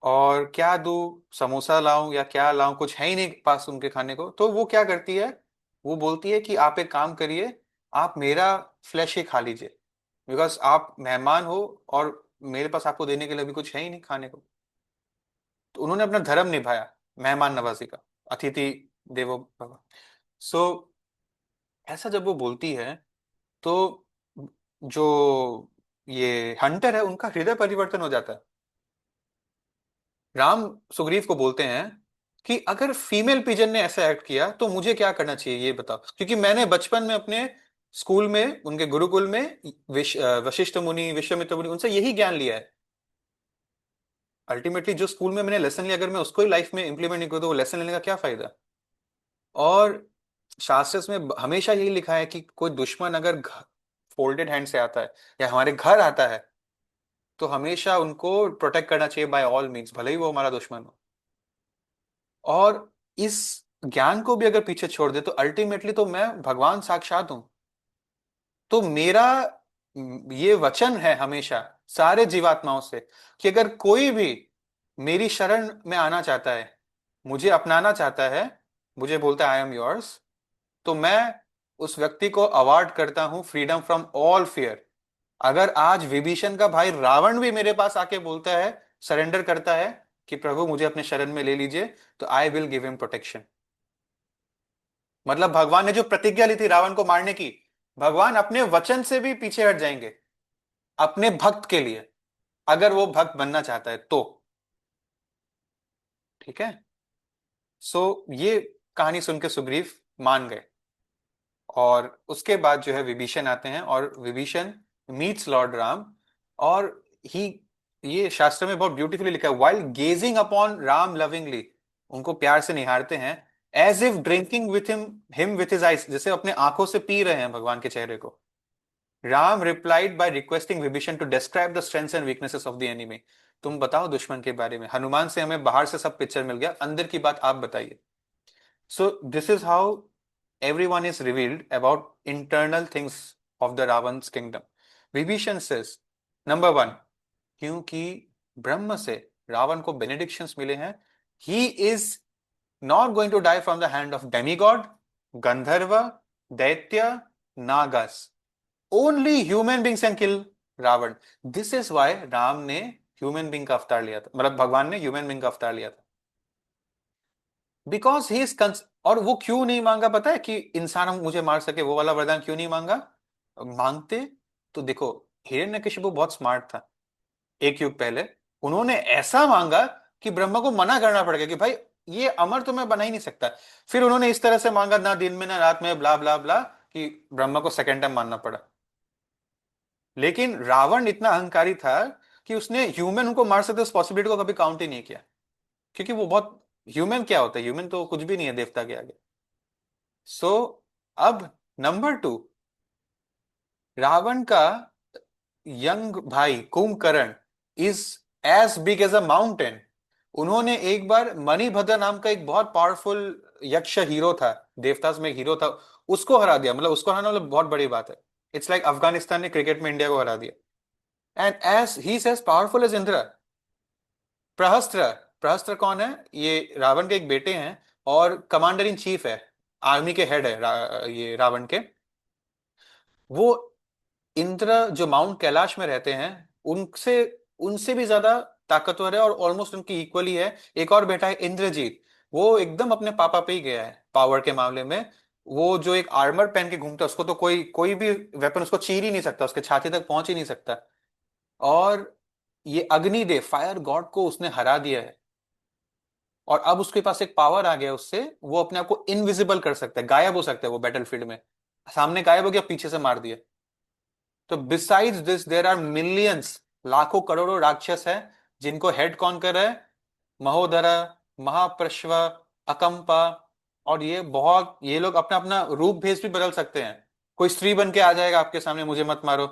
और क्या दूं, समोसा लाऊं या क्या लाऊं, कुछ है ही नहीं पास उनके खाने को। तो वो क्या करती है, वो बोलती है कि आप एक काम करिए, आप मेरा फ्लैश ही खा लीजिए, बिकॉज आप मेहमान हो और मेरे पास आपको देने के लिए भी कुछ है ही नहीं खाने को। तो उन्होंने अपना धर्म निभाया, मेहमान नवाजी का, अतिथि देवो भव। सो ऐसा जब वो बोलती है, तो जो ये हंटर है उनका हृदय परिवर्तन हो जाता है। राम सुग्रीव को बोलते हैं कि अगर फीमेल पिजन ने ऐसा एक्ट किया तो मुझे क्या करना चाहिए ये बताओ, क्योंकि मैंने बचपन में अपने स्कूल में, उनके गुरुकुल में वशिष्ठ मुनि, विश्वामित्र मुनि, उनसे यही ज्ञान लिया है। अल्टीमेटली जो स्कूल में मैंने लेसन लिया, अगर मैं उसको ही लाइफ में इंप्लीमेंट नहीं करूँ तो वो लेसन लेने का क्या फायदा। और शास्त्र में हमेशा यही लिखा है कि कोई दुश्मन अगर फोल्डेड हैंड से आता है या हमारे घर आता है, तो हमेशा उनको प्रोटेक्ट करना चाहिए बाय ऑल मीन्स, भले ही वो हमारा दुश्मन हो। और इस ज्ञान को भी अगर पीछे छोड़ दे तो अल्टीमेटली तो मैं भगवान साक्षात हूं। तो मेरा ये वचन है हमेशा सारे जीवात्माओं से कि अगर कोई भी मेरी शरण में आना चाहता है, मुझे अपनाना चाहता है, मुझे बोलता है आई एम योर्स, तो मैं उस व्यक्ति को अवार्ड करता हूं फ्रीडम फ्रॉम ऑल फियर। अगर आज विभीषण का भाई रावण भी मेरे पास आके बोलता है, सरेंडर करता है कि प्रभु मुझे अपने शरण में ले लीजिए, तो I will give him protection. मतलब भगवान ने जो प्रतिज्ञा ली थी रावण को मारने की, भगवान अपने वचन से भी पीछे हट जाएंगे अपने भक्त के लिए, अगर वो भक्त बनना चाहता है तो। ठीक है। सो ये कहानी सुन के सुग्रीव मान गए। और उसके बाद जो है विभीषण आते हैं, और विभीषण मीट्स लॉर्ड राम। और ही, ये शास्त्र में बहुत ब्यूटीफुली लिखा है, while gazing upon Ram lovingly, उनको प्यार से निहारते हैं, as if drinking with him with his eyes, जैसे अपने आंखों से पी रहे हैं भगवान के चेहरे को। Ram replied by requesting Vibhishan to describe the strengths and weaknesses of the enemy. तुम बताओ दुश्मन के बारे में, हनुमान से हमें बाहर से सब पिक्चर मिल गया, अंदर की बात आप बताइए। So this is how everyone is revealed about internal things of the Ravan's kingdom. Vibhishan says, number one, क्योंकि ब्रह्म से रावण को बेनेडिक्शंस मिले हैं, he is not going to die from the hand of demigod, गंधर्व, दैत्य, नागस. Only human beings can kill Ravan. This is why Ram ने human being का अवतार लिया था, मतलब भगवान ने ह्यूमन बींग का अवतार लिया था। बिकॉज ही इज, और वो क्यों नहीं मांगा पता है, कि इंसान हम मुझे मार सके, वो वाला वरदान क्यों नहीं मांगा। मांगते तो देखो, हिरण्यकशिपु बहुत स्मार्ट था एक युग पहले, उन्होंने ऐसा मांगा कि ब्रह्मा को मना करना पड़ गया कि भाई ये अमर तो मैं बना ही नहीं सकता। फिर उन्होंने इस तरह से मांगा, ना दिन में ना रात में, ब्ला ब्ला ब्ला, कि ब्रह्मा को सेकेंड टाइम मानना पड़ा। लेकिन रावण इतना अहंकारी था कि उसने ह्यूमन उनको मार सकते उस पॉसिबिलिटी को कभी काउंट ही नहीं किया, क्योंकि वो बहुत, ह्यूमन क्या होता है, ह्यूमन तो कुछ भी नहीं है देवता के आगे। सो अब नंबर टू, रावण का यंग भाई Kumbhkaran is as big as a mountain. उन्होंने एक बार मणिभद्र नाम का एक बहुत पावरफुल यक्ष हीरो था, देवतास में एक हीरो था, उसको हरा दिया। मतलब उसको हराना मतलब बहुत बड़ी बात है। इट्स लाइक अफगानिस्तान ने क्रिकेट में इंडिया को हरा दिया। And as he says powerful as Indra. Prahastra, Prahastra कौन है, ये रावण के एक बेटे हैं और कमांडर इन चीफ है, आर्मी के हेड है ये रावण के। वो इंद्र जो माउंट कैलाश में रहते हैं, उनसे उनसे भी ज्यादा ताकतवर है और ऑलमोस्ट उनकी इक्वली है। एक और बेटा है इंद्रजीत, वो एकदम अपने पापा पे ही गया है पावर के मामले में। वो जो एक आर्मर पहन के घूमता है, उसको तो कोई कोई भी वेपन उसको चीर ही नहीं सकता, उसके छाती तक पहुंच ही नहीं सकता। और ये अग्निदेव, फायर गॉड को उसने हरा दिया है। और अब उसके पास एक पावर आ गया उससे, वो अपने आप को इनविजिबल कर सकता है, गायब हो सकता है वो बैटलफील्ड में, सामने गायब हो गया, पीछे से मार दिया। तो besides this there are millions, लाखों करोड़ों राक्षस है, जिनको हेड कौन कर रहा है, महोदरा, महाप्रश्व, अकंपा। और ये लोग अपना अपना रूप भेष भी बदल सकते हैं, कोई स्त्री बन के आ जाएगा आपके सामने, मुझे मत मारो।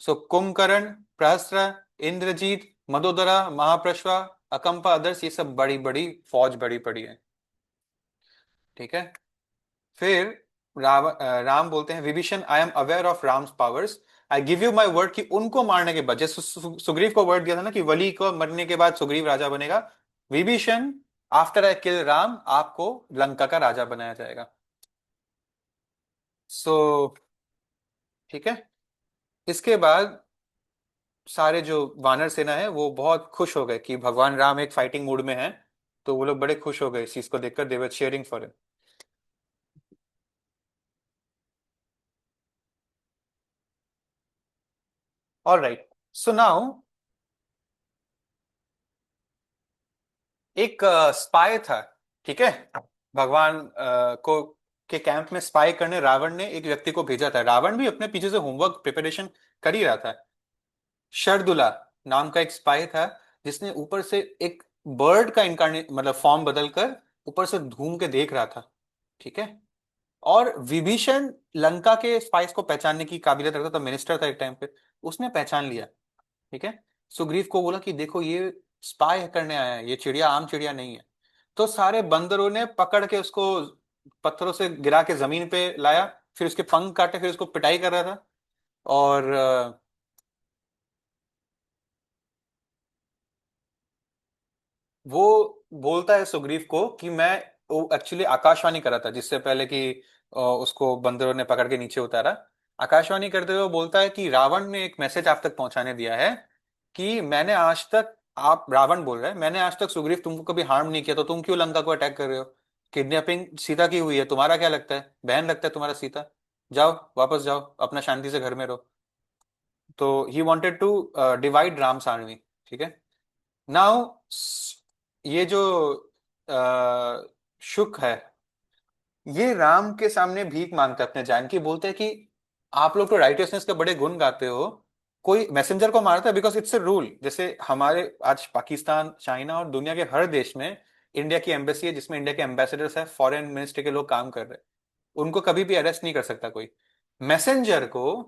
सो कुंभकर्ण, प्रहस्त्र, इंद्रजीत, मदोदरा, महाप्रश्व, अकंपा, अदर्स, ये सब बड़ी बड़ी फौज बड़ी पड़ी है। ठीक है। फिर राम बोलते हैं, Vibhishan I am aware of Ram's powers, I give you my word, कि उनको मारने के बाद, जैसे सुग्रीव को वर्ड दिया था ना कि वली को मरने के बाद सुग्रीव राजा बनेगा, विभीषण आफ्टर आई किल राम आपको लंका का राजा बनाया जाएगा। सो ठीक है, इसके बाद सारे जो वानर सेना है वो बहुत खुश हो गए कि भगवान राम एक फाइटिंग मूड में हैं। तो वो लोग बड़े खुश हो गए इस चीज को देखकर, दे वर cheering for him. Alright, so now एक स्पाई था, ठीक है। भगवान को के कैंप में स्पाई करने रावण ने एक व्यक्ति को भेजा था। रावण भी अपने पीछे से होमवर्क प्रिपरेशन कर ही रहा था। शरदुला नाम का एक स्पाई था, जिसने ऊपर से एक बर्ड का इनकारनेट मतलब फॉर्म बदलकर ऊपर से घूम के देख रहा था, ठीक है। और विभीषण लंका के स्पाइस को पहचानने की काबिलियत रखता था, मिनिस्टर था एक टाइम पे। उसने पहचान लिया, ठीक है। सुग्रीव को बोला कि देखो ये स्पाई करने आया है, ये चिड़िया आम चिड़िया नहीं है। तो सारे बंदरों ने पकड़ के उसको पत्थरों से गिरा के जमीन पे लाया, फिर उसके पंख काटे, फिर उसको पिटाई कर रहा था। और वो बोलता है सुग्रीव को कि मैं वो एक्चुअली आकाशवाणी कर रहा था जिससे पहले कि उसको बंदरों ने पकड़ के नीचे उतारा। आकाशवाणी करते हुए वो बोलता है कि रावण ने एक मैसेज आप तक पहुंचाने दिया है कि मैंने आज तक, आप रावण बोल रहे हैं, मैंने आज तक सुग्रीव तुमको कभी हार्म नहीं किया, तो तुम क्यों लंका को अटैक कर रहे हो? किडनैपिंग सीता की हुई है, तुम्हारा क्या लगता है, बहन लगता है तुम्हारा सीता? जाओ, वापस जाओ, अपना शांति से घर में रहो। तो he wanted to divide Ram's army, ठीक है। नाउ ये जो शुक है, ये राम के सामने भीख मांगता है अपने जान की। बोलते हैं कि आप लोग तो राइटियसनेस के बड़े गुण गाते हो, कोई मैसेंजर को मारता है बिकॉज इट्स ए रूल। जैसे हमारे आज पाकिस्तान, चाइना और दुनिया के हर देश में इंडिया की एम्बेसी है जिसमें इंडिया के एम्बेसडर्स है, फॉरेन मिनिस्ट्री के लोग काम कर रहे हैं। उनको कभी भी अरेस्ट नहीं कर सकता कोई। मैसेंजर को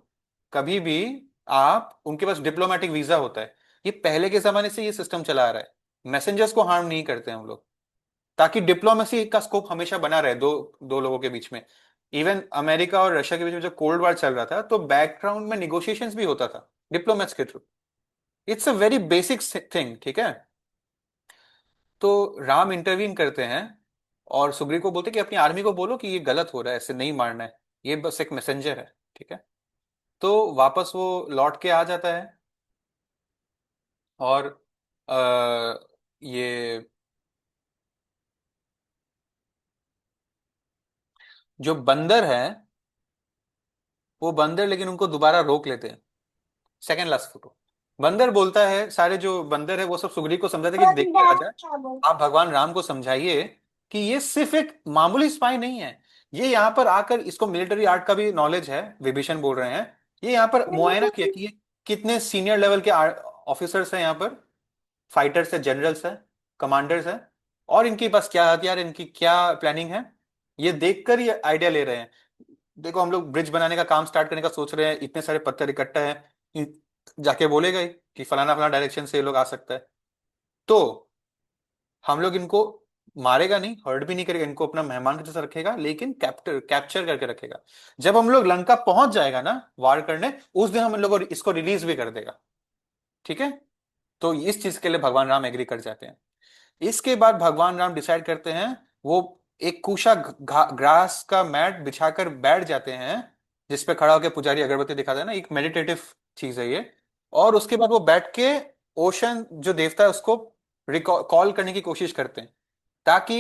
कभी भी, आप उनके पास डिप्लोमेटिक वीजा होता है, ये पहले के जमाने से ये सिस्टम चला आ रहा है। मैसेंजर्स को हार्म नहीं करते हैं हम लोग, ताकि डिप्लोमेसी का स्कोप हमेशा बना रहे दो दो लोगों के बीच में। इवन अमेरिका और रशिया के बीच में जब कोल्ड वॉर चल रहा था तो बैकग्राउंड में निगोशिएशंस भी होता था डिप्लोमेट्स के through. It's a very basic thing, ठीक है। तो राम इंटरवीन करते हैं और सुग्रीव को बोलते हैं कि अपनी आर्मी को बोलो कि ये गलत हो रहा है, ऐसे नहीं मारना है, ये बस एक मैसेंजर है, ठीक है। तो वापस वो लौट के आ जाता है। और ये जो बंदर है, वो बंदर लेकिन उनको दोबारा रोक लेते हैं। Second last photo. बंदर बोलता है, सारे जो बंदर है वो सब सुग्रीव को समझाते हैं कि देखिए राजा, आप भगवान राम को समझाइए कि ये सिर्फ एक मामूली स्पाई नहीं है। ये यहाँ पर आकर, इसको मिलिट्री आर्ट का भी नॉलेज है, विभीषण बोल रहे हैं। ये यहाँ पर मुआयना किया कि ये कितने सीनियर लेवल के ऑफिसर्स हैं यहाँ पर, फाइटर्स है, जनरल्स है, कमांडर्स है, और इनके पास क्या हथियार, इनकी क्या प्लानिंग है, ये देखकर ये आइडिया ले रहे हैं। देखो हम लोग ब्रिज बनाने का काम स्टार्ट करने का सोच रहे हैं, इतने सारे पत्थर इकट्ठा है, जाके बोलेगा ही कि फलाना फलाना डायरेक्शन से ये लोग आ सकता है। तो हम लोग इनको मारेगा नहीं, हर्ट भी नहीं करेगा, इनको अपना मेहमान के जैसा रखेगा, लेकिन कैप्चर करके रखेगा। जब हम लोग लंका पहुंच जाएगा ना वार करने, उस दिन हम लोग इसको रिलीज भी कर देगा, ठीक है। तो इस चीज के लिए भगवान राम एग्री कर जाते हैं। इसके बाद भगवान राम डिसाइड करते हैं, वो एक कुशा ग्रास का मैट बिछाकर बैठ जाते हैं, जिस पे खड़ा होकर पुजारी अगरबत्ती दिखाता है ना, एक मेडिटेटिव चीज है ये। और उसके बाद वो बैठ के ओशन जो देवता है उसको कॉल करने की कोशिश करते हैं, ताकि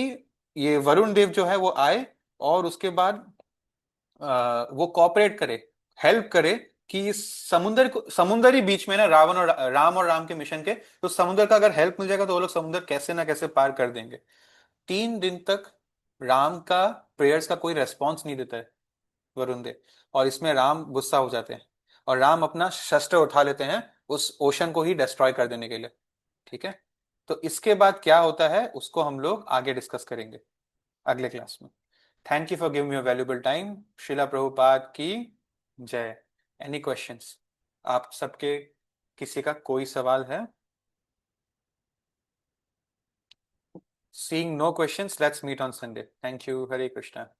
ये वरुण देव जो है वो आए, और उसके बाद वो कॉपरेट करे, हेल्प करे कि इस समुद्र को, समुद्र ही बीच में ना रावण और राम और राम के मिशन के, तो समुद्र का अगर हेल्प मिल जाएगा तो वो लोग समुद्र कैसे ना कैसे पार कर देंगे। 3 दिन तक राम का प्रेयर्स का कोई रेस्पॉन्स नहीं देता है वरुण देव, और इसमें राम गुस्सा हो जाते हैं और राम अपना शस्त्र उठा लेते हैं उस ओशन को ही डिस्ट्रॉय कर देने के लिए, ठीक है। तो इसके बाद क्या होता है उसको हम लोग आगे डिस्कस करेंगे अगले क्लास में। Thank you for giving me your valuable time. शिला प्रभुपाद की जय। एनी क्वेश्चंस आप सबके, किसी का कोई सवाल है? Seeing no questions, let's meet on Sunday. Thank you. Hare Krishna.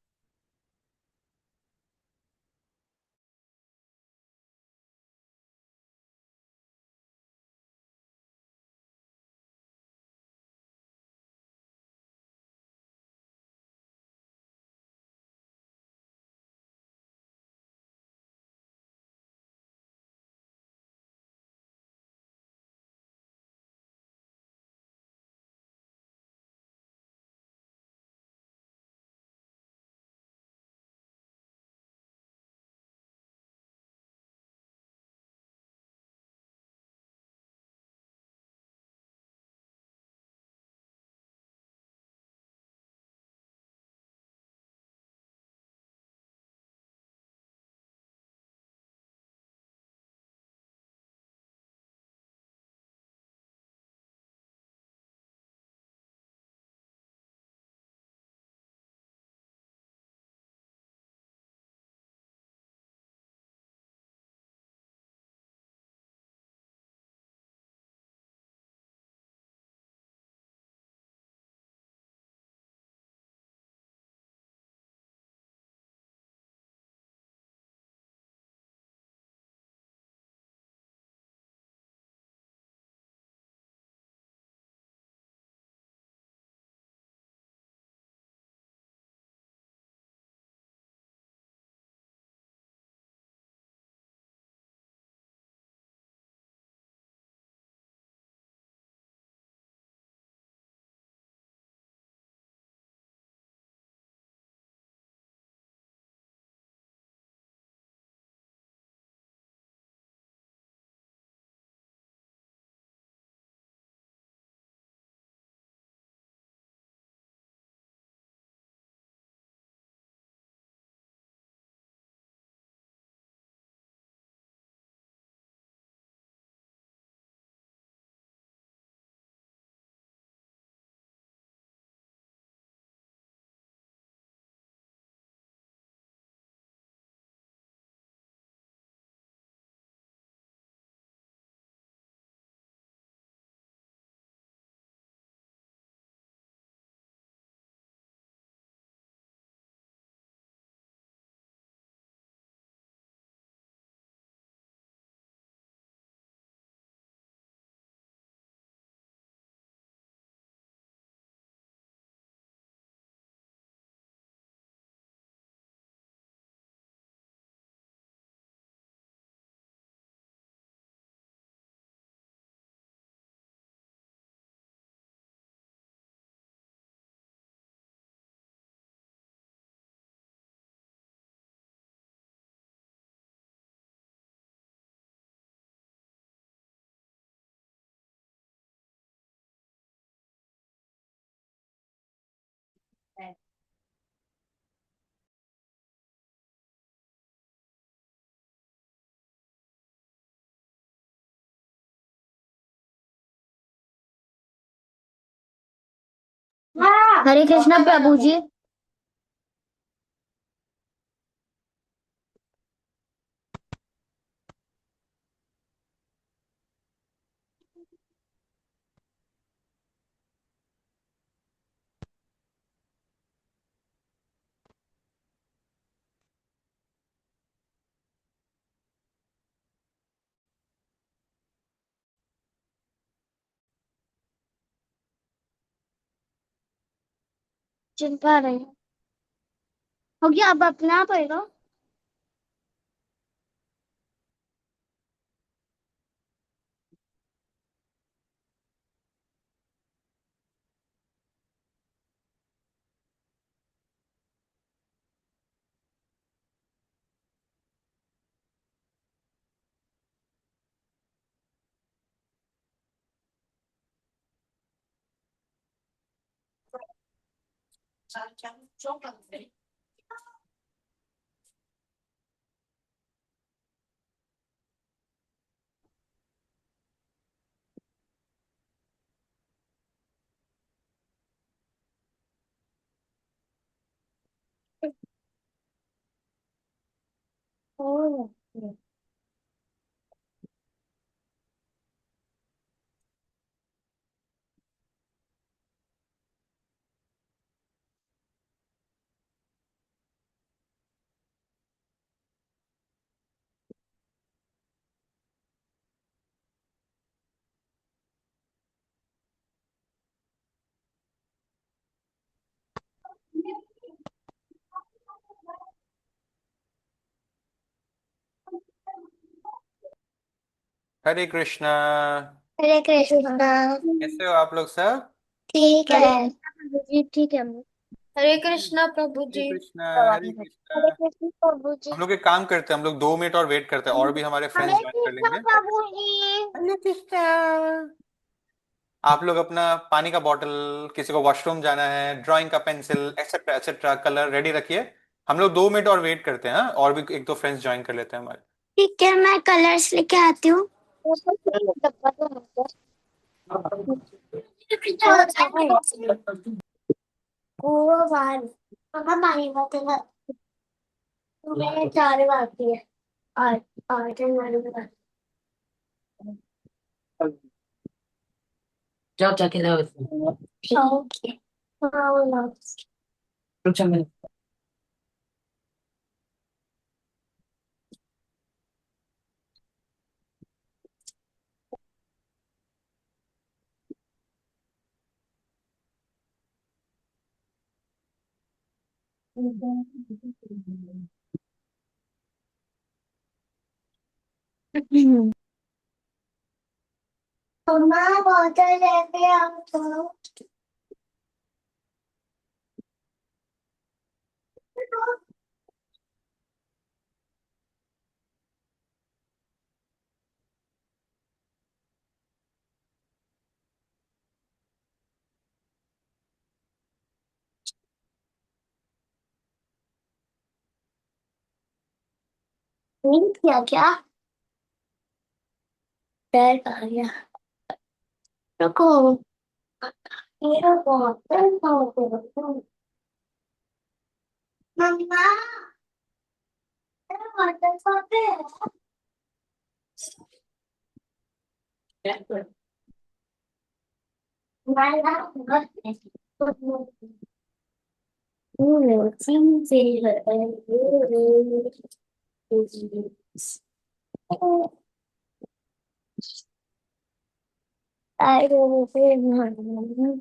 हरे कृष्णा प्रभु जी। चिंता रही हो गया, अब अपना पड़ेगा। ओ, हरे कृष्णा। हरे कृष्णा। कैसे हो आप लोग सब? ठीक है। हरे कृष्णा प्रभु जी, ठीक है। हरे कृष्णा प्रभु हरे जी। कृष्णा। हरे हरे कृष्णा। कृष्णा प्रभु जी। हम लोग एक काम करते हैं, हम लोग 2 मिनट और वेट करते हैं, और भी हमारे फ्रेंड्स हरे ज्वाइन कर कृष्णा लेंगे। प्रभु जी। हरे कृष्णा। आप लोग अपना पानी का बॉटल, किसी को वॉशरूम जाना है, ड्राइंग का pencil etcetera etcetera colour ready रखिए। हम लोग 2 मिनट और वेट करते हैं, हाँ? और भी एक दो फ्रेंड्स ज्वाइन कर लेते हैं हमारे। ठीक है, मैं कलर्स लेके आती हूँ। डब्बा तो वो बाहर मम्मा पानी बोतल है। मैंने 4 बार की है। और हमारे पास जाओ जाके लाओ शौक है। हाँ, वो लो। रुक जा। मम्मा बोतल लेके आओ तो। नहीं किया क्या? डर आ गया। रुको। मेरा बोतल बोतल। मम्मा मेरा बोतल बोतल। मैं ना I don't know.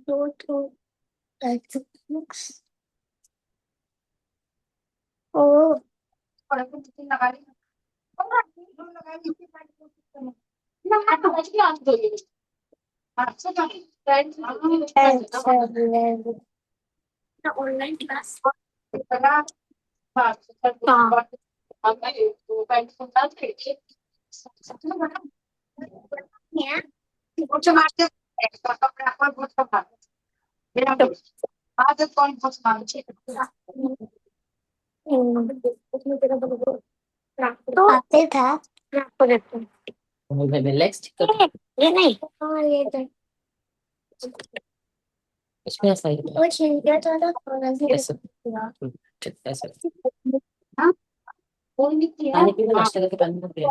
दो तो टेक्स्ट ओ ऑनलाइन क्लास तो आते था नेक्स्ट ये नहीं हाँ ये तो इसमें ऐसा ही वो छीन गया था ना खाना से ऐसे ठीक ऐसे पानी पीने नाश्ता करके पानी पी ले।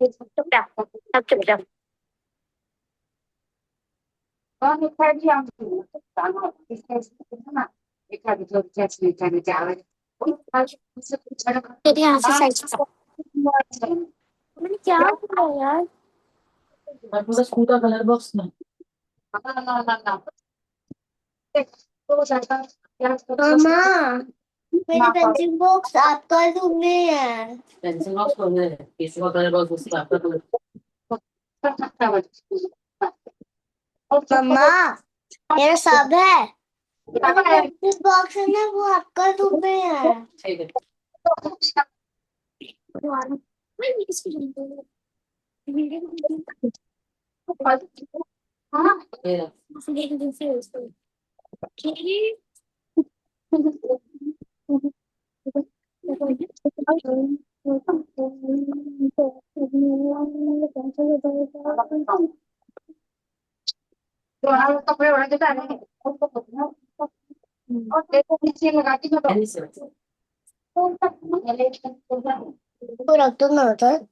चुपचाप तेरे यहाँ से साइड मैंने क्या किया यार और पूरा स्कूल का कलर बॉक्स में मामा मेरे पेंसिल बॉक्स आपका रूम में है पेंसिल बॉक्स को है केसु का कलर बॉक्स उसका आपका कलर मम्मा मेरा सब है पेंसिल बॉक्स है ना वो आपका रूम में है ठीक है मेरा पेंसिल तो रख दो ना उधर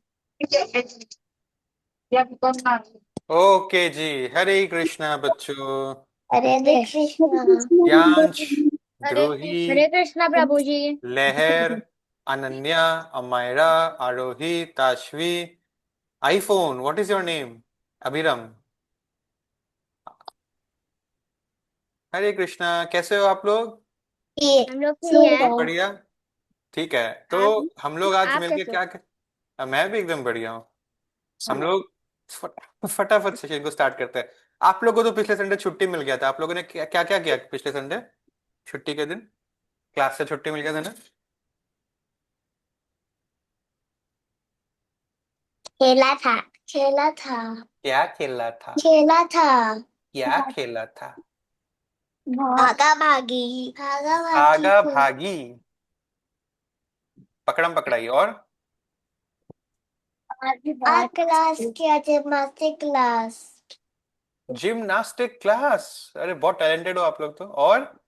ओके जी। हरे कृष्णा बच्चों। हरे कृष्णा यांश, हरे द्रोही, हरे Krishna Prabhu ji Lehar, Ananya, Amayra, Aarohi, Tashvi, iPhone, what is your name? Abhiram. Hare Krishna, कैसे हो आप लोग? हम लोग ठीक है बढ़िया। ठीक है, तो आप हम लोग आज आप मिलके कैसे हो क्या मैं भी एकदम बढ़िया हूँ। हम लोग फटाफट सेशन को स्टार्ट करते हैं। आप लोगों को तो पिछले संडे छुट्टी मिल गया था। आप लोगों ने क्या क्या क्या किया पिछले संडे छुट्टी के दिन? क्लास से छुट्टी मिल गया था ना? खेला था खेला था क्या खेला था? खेला था क्या खेला था? भागा भागी भागा भागी, पकड़म पकड़ाई, और आज क्लास किया जिम्नास्टिक क्लास जिम्नास्टिक क्लास। अरे बहुत टैलेंटेड हो आप लोग तो। और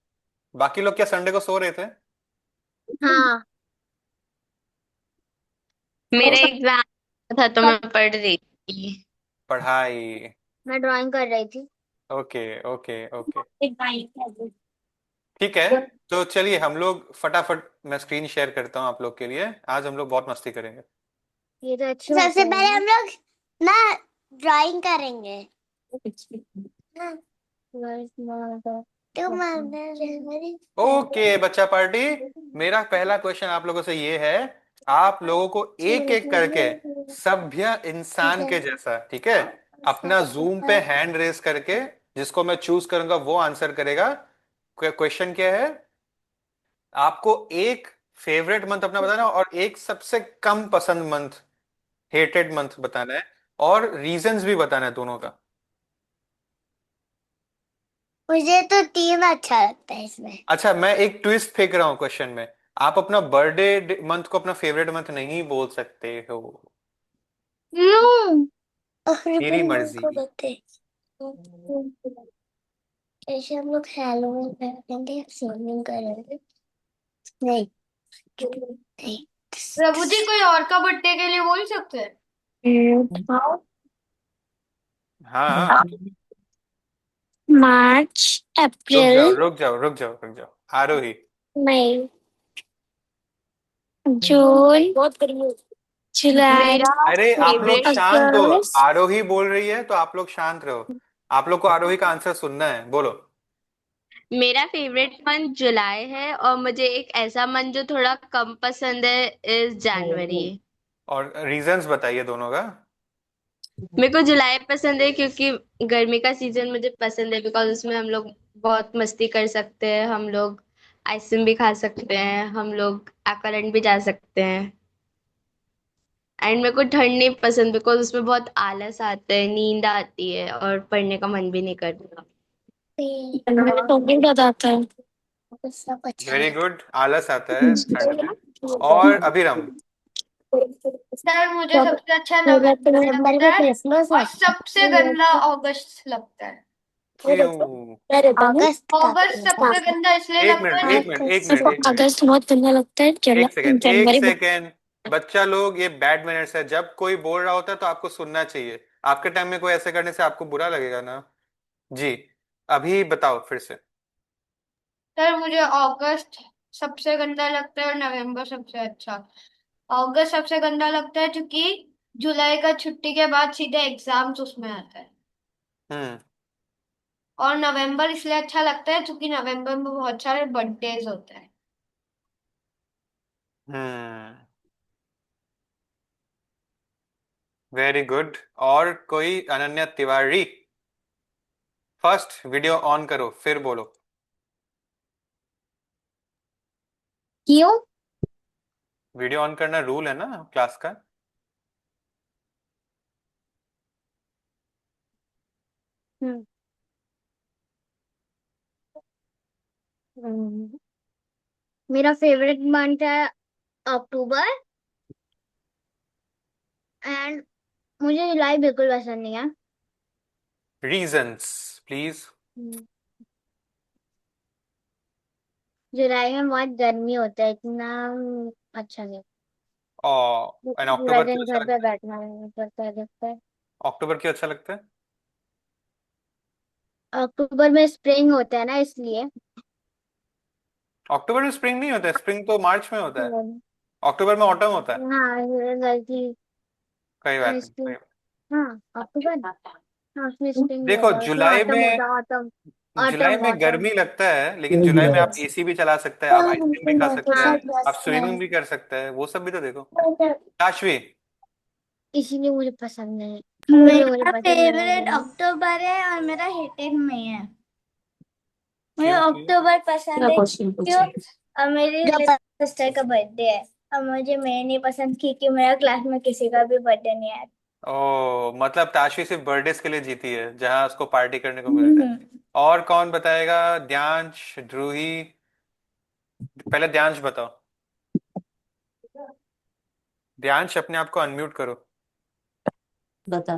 बाकी लोग क्या संडे को सो रहे थे? हाँ मेरा एग्जाम था तो मैं पढ़ रही थी। पढ़ाई। मैं ड्राइंग कर रही थी ओके ओके ओके, ठीक है। तो चलिए हम लोग फटाफट, मैं स्क्रीन शेयर करता हूँ आप लोग के लिए। आज हम लोग बहुत मस्ती करेंगे। ये तो अच्छी सबसे पहले हम लोग ना ड्राइंग करेंगे हाँ, ओके बच्चा पार्टी, मेरा पहला क्वेश्चन आप लोगों से ये है, आप लोगों को एक एक करके सभ्य इंसान के जैसा, ठीक है, अपना जूम पे हैंड रेस करके, जिसको मैं चूज करूंगा वो आंसर करेगा। क्वेश्चन क्या है? आपको एक फेवरेट मंथ अपना बताना और एक सबसे कम पसंद मंथ, हेटेड मंथ बताना है, और रीजंस भी बताना है दोनों का। मुझे तो तीन अच्छा लगता है इसमें अच्छा, मैं एक ट्विस्ट फेंक रहा हूँ क्वेश्चन में। आप अपना बर्थडे मंथ को अपना फेवरेट मंथ नहीं बोल सकते हो। क्यों मेरी मर्जी। को बता ऐसे हम लोग हैलोवीन करेंगे स्विमिंग करेंगे नहीं नहीं प्रभु जी कोई और का बर्थडे के लिए बोल सकते हैं? हाँ, मार्च रुक जाओ अप्रैल रुक जाओ रुक जाओ रुक जाओ। आरोही, मई जून, बहुत गर्मी होती जुलाई, मेरा अरे आप लोग फेवरेट शांत हो। अगस्त। आरोही बोल रही है तो आप लोग शांत रहो। आप लोग को आरोही का आंसर सुनना है, बोलो। मेरा फेवरेट मंथ जुलाई है और मुझे एक ऐसा मंथ जो थोड़ा कम पसंद है इस जनवरी। है। और रीजंस बताइए दोनों का। मेरे को जुलाई पसंद है क्योंकि गर्मी का सीजन मुझे पसंद है, बिकॉज उसमें हम लोग बहुत मस्ती कर सकते हैं, हम लोग आइसक्रीम भी खा सकते हैं, हम लोग एक्वालैंड भी जा सकते हैं। एंड मेरे को ठंड नहीं पसंद बिकॉज उसमें बहुत आलस आता है, नींद आती है और पढ़ने का मन भी नहीं करता। मैंने तो भी बताता है। सब अच्छा वेरी लगता गुड, आलस आता है ठंड में। और अभिराम। सर मुझे सबसे अच्छा दिसंबर लगता में है क्रिसमस और सबसे गंदा है। अगस्त लगता है। क्यों? अगस्त का अगस्त सबसे गंदा इसलिए एक लगता मिनट, है एक मिनट, एक मिनट, एक मिनट। अगस्त बहुत गंदा लगता है, एक सेकेंड, एक जनवरी। सेकेंड। बच्चा लोग, ये बैड मैनर्स है। जब कोई बोल रहा होता है तो आपको सुनना चाहिए। आपके टाइम में कोई ऐसे करने से आपको बुरा लगेगा ना। जी। अभी बताओ फिर से। सर मुझे अगस्त सबसे गंदा लगता है और नवंबर सबसे अच्छा। अगस्त सबसे गंदा लगता है क्योंकि जुलाई का छुट्टी के बाद सीधे एग्जाम्स उसमें आता है। हम्म। और नवंबर इसलिए अच्छा लगता है क्योंकि नवंबर में बहुत सारे बर्थडेज होते हैं। हम्म। Very good. और कोई? Ananya Tiwari. First video on करो फिर बोलो। क्यों? वीडियो ऑन करना रूल है ना क्लास का। हम्म, हम्म, मेरा फेवरेट मंथ है अक्टूबर। एंड मुझे जुलाई बिल्कुल पसंद नहीं है। Reasons please. हम्म, जुलाई में बहुत गर्मी होता है, इतना अच्छा नहीं। और एंड पूरा अक्टूबर क्यों दिन अच्छा घर पे लगता है? बैठना नहीं पड़ता है, लगता है। अक्टूबर क्यों अच्छा लगता है? अक्टूबर में स्प्रिंग होता है ना, इसलिए। अक्टूबर में स्प्रिंग नहीं होता है, स्प्रिंग तो मार्च में होता है। हाँ, अक्टूबर में ऑटम होता है। गलती। कोई बात इसलिए नहीं। हाँ, अक्टूबर। हाँ, उसमें स्प्रिंग नहीं देखो होता, उसमें जुलाई ऑटम में, होता है, ऑटम। जुलाई ऑटम में ऑटम। गर्मी लगता है लेकिन जुलाई में आप एसी भी चला सकते हैं, आप आइसक्रीम भी खा सकते हाँ, हैं, आप स्विमिंग भी कर सकते हैं, वो सब भी तो देखो। काशवी। इसीलिए मुझे पसंद नहीं। इसलिए मुझे मेरा पसंद नहीं फेवरेट है। अक्टूबर है और मेरा हेटेड मई है। मुझे क्यों क्यों? अक्टूबर पसंद क्या है क्वेश्चन क्यों? पूछे? और मेरी सिस्टर का बर्थडे है। और मुझे मई नहीं पसंद क्योंकि मेरा क्लास में किसी का भी बर्थडे नहीं है। ओ मतलब ताशवी सिर्फ बर्थडे के लिए जीती है जहां उसको पार्टी करने को मिलता है। और कौन बताएगा? द्यांश, ध्रुही। पहले द्यांश बताओ। द्यांश अपने आप को अनम्यूट करो। बता।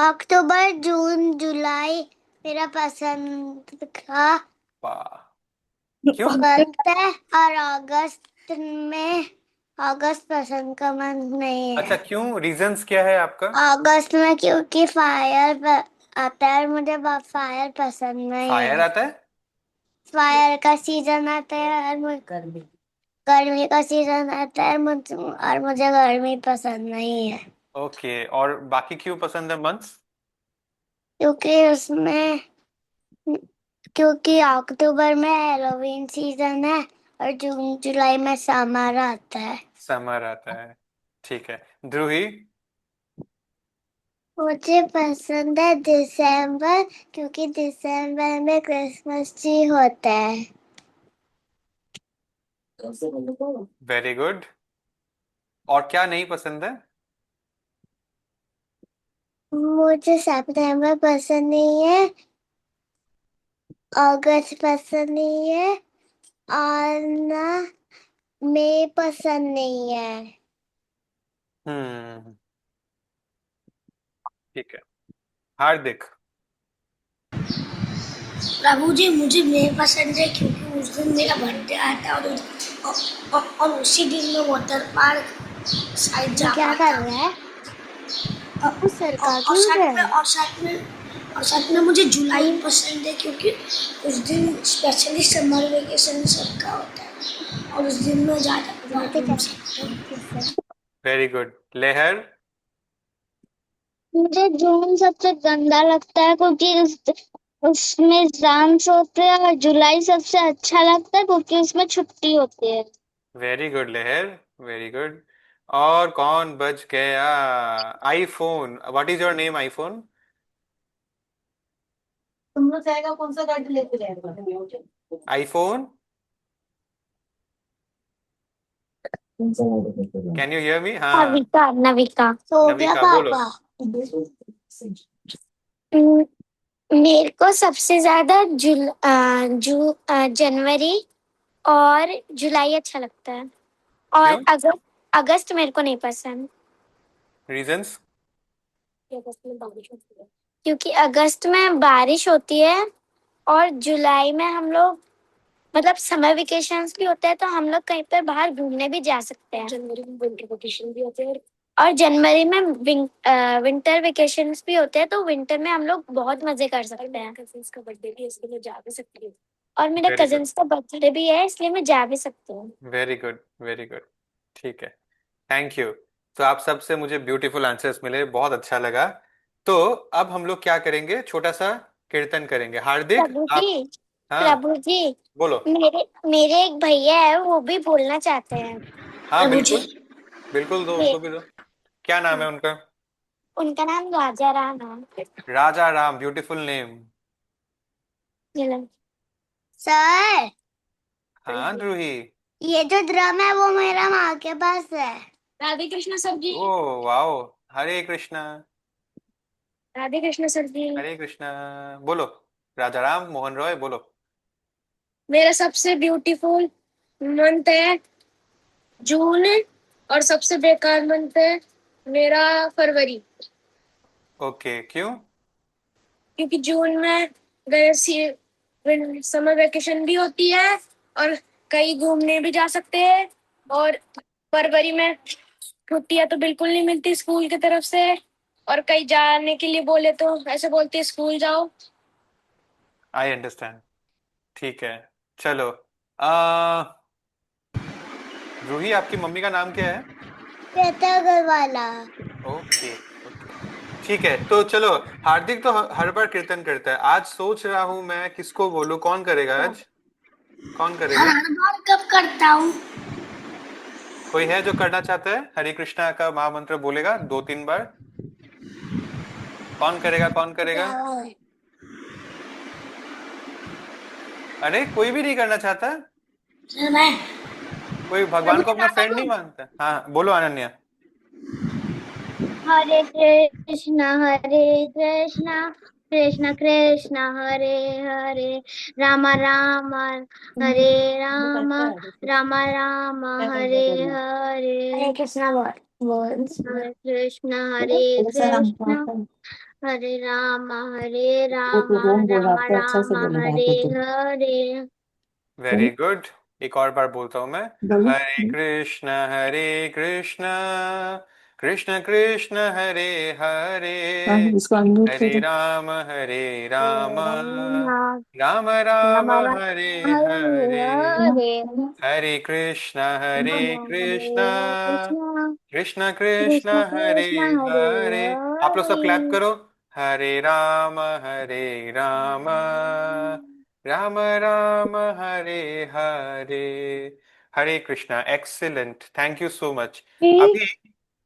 अक्टूबर, जून, जुलाई मेरा पसंद का वाह। क्यों? मंथ है। और अगस्त पसंद का मंथ नहीं अच्छा, है। क्यों? रीजंस क्या है आपका? अगस्त में क्योंकि आता है, और मुझे फायर पसंद नहीं फायर है। आता है? फायर का सीजन आता है, और गर्मी। गर्मी का सीजन आता है, और मुझे गर्मी पसंद नहीं है। ओके, और बाकी क्यों पसंद है मंथ्स? क्योंकि उसमें क्योंकि अक्टूबर में हैलोवीन सीजन है, और जून जुलाई में समर आता है। समर आता है। ठीक है। ध्रुही। मुझे पसंद है दिसंबर, क्योंकि दिसंबर में क्रिसमस ट्री होता है। Very good. और क्या नहीं पसंद है? मुझे सितंबर पसंद नहीं है, अगस्त पसंद नहीं है, और ना मई पसंद नहीं है। हम्म। ठीक है। हार्दिक। प्रभु जी, मुझे मई पसंद है क्योंकि उस दिन मेरा बर्थडे आता है और उसी दिन मैं वाटर पार्क साइड जा क्या पाता कर हूँ। रहा है? सर और, का और क्यों साथ में है? और साथ में और साथ में मुझे जुलाई पसंद है क्योंकि उस दिन स्पेशली समर वेकेशन सबका होता है। और उस दिन मैं ज़्यादा घूम सकता हूँ। Very good. लेहर। मुझे जून सबसे गंदा लगता है क्योंकि उसमें एग्जाम्स होते हैं, और जुलाई सबसे अच्छा लगता है क्योंकि उसमें छुट्टी होती है। Very good Lehar, very good. और कौन बच गया? IPhone, what is your name iPhone? तुम लोग जाएगा कौन सा गाड़ी लेके जाएगा? आईफोन, कौन सा गाड़ी लेके जाएगा? Can you hear me? हाँ, नविका, नविका सो गया नविका बोलो। पापा। हम्म, मेरे को सबसे ज्यादा जनवरी और जुलाई अच्छा लगता है, और क्यों? अगस्त, अगस्त मेरे को नहीं पसंद। रीजंस? अगस्त में बारिश होती है, क्योंकि अगस्त में बारिश होती है, और जुलाई में हम लोग मतलब समर वेकेशंस भी होते हैं, तो हम लोग कहीं पर बाहर घूमने भी जा सकते हैं। जनवरी में विंटर वेकेशन भी होते हैं, और जनवरी में विंटर वेकेशंस भी होते हैं, तो विंटर में हम लोग बहुत मजे कर सकते हैं। कजिन्स का बर्थडे भी है, इसलिए मैं जा भी सकती हूँ, और मेरे वेरी गुड, कजिन्स का बर्थडे भी है, इसलिए मैं जा भी सकती हूँ। Very good, very good. ठीक है, थैंक यू। तो आप सबसे मुझे ब्यूटीफुल आंसर्स मिले, बहुत अच्छा लगा। तो अब हम लोग क्या करेंगे, छोटा सा कीर्तन करेंगे। हार्दिक प्रभु जी, आप। हाँ, प्रभु जी, बोलो। मेरे एक भैया है, वो भी बोलना चाहते हैं। हाँ प्रभु जी, बिल्कुल, बिल्कुल दो, वे- उनको भी दो। क्या नाम है हाँ, उनका? उनका नाम राजा राम है। राजा राम, ब्यूटीफुल नेम। सर, हाँ ध्रुही। ये जो ड्रम है वो मेरा माँ के पास है। Radhe Krishna sir ji. Oh wow. Hare Krishna, Radhe Krishna sir ji. Hare Krishna. बोलो। राजा राम मोहन रॉय बोलो। मेरा सबसे ब्यूटीफुल मंथ है जून, और सबसे बेकार मंथ है मेरा फरवरी, ओके, क्यों? क्योंकि जून में गए समर वेकेशन भी होती है, और कहीं घूमने भी जा सकते हैं, और फरवरी में छुट्टियां तो बिल्कुल नहीं मिलती स्कूल की तरफ से, और कहीं जाने के लिए बोले तो ऐसे बोलते हैं स्कूल जाओ। I understand. ठीक है, चलो। आ रूही, आपकी मम्मी का नाम क्या है? श्वेता अग्रवाला। Okay, okay. ठीक है, तो चलो। हार्दिक तो हर बार कीर्तन करता है, आज सोच रहा हूं मैं किसको बोलूं, कौन करेगा आज? कौन हर करेगा? हर बार कब करता हूँ। कोई है जो करना चाहता है? हरे कृष्णा का महामंत्र बोलेगा 2-3 बार। कौन करेगा, कौन करेगा? अरे कोई भी नहीं करना चाहता? सर मैं, कोई भगवान प्रभु को जी अपना गाना फ्रेंड नहीं दूँ। मानता? हाँ बोलो अनन्या। हरे कृष्णा कृष्ण कृष्ण हरे हरे, राम राम हरे राम, राम राम हरे हरे कृष्णा बोल, हरे कृष्ण हरे कृष्ण, हरे वो राम तो रोम बोल रहा राम था, अच्छा से राम बोलेगा हरे आगे तो। Very good. एक और बार बोलता हूं मैं। बोलो। हरे कृष्ण कृष्ण कृष्ण हरे हरे, हाँ, इसको अनम्यूट हरे करो। राम राम, राम राम राम राम हरे हरे हरे, हरे, हरे कृष्ण कृष्ण कृष्ण कृष्ण कृष्ण हरे कृष्ण हरे हरे। आप लोग सब क्लैप हरे। करो। हरे राम राम राम हरे हरे, हरे Krishna. Excellent, thank you so much. अभी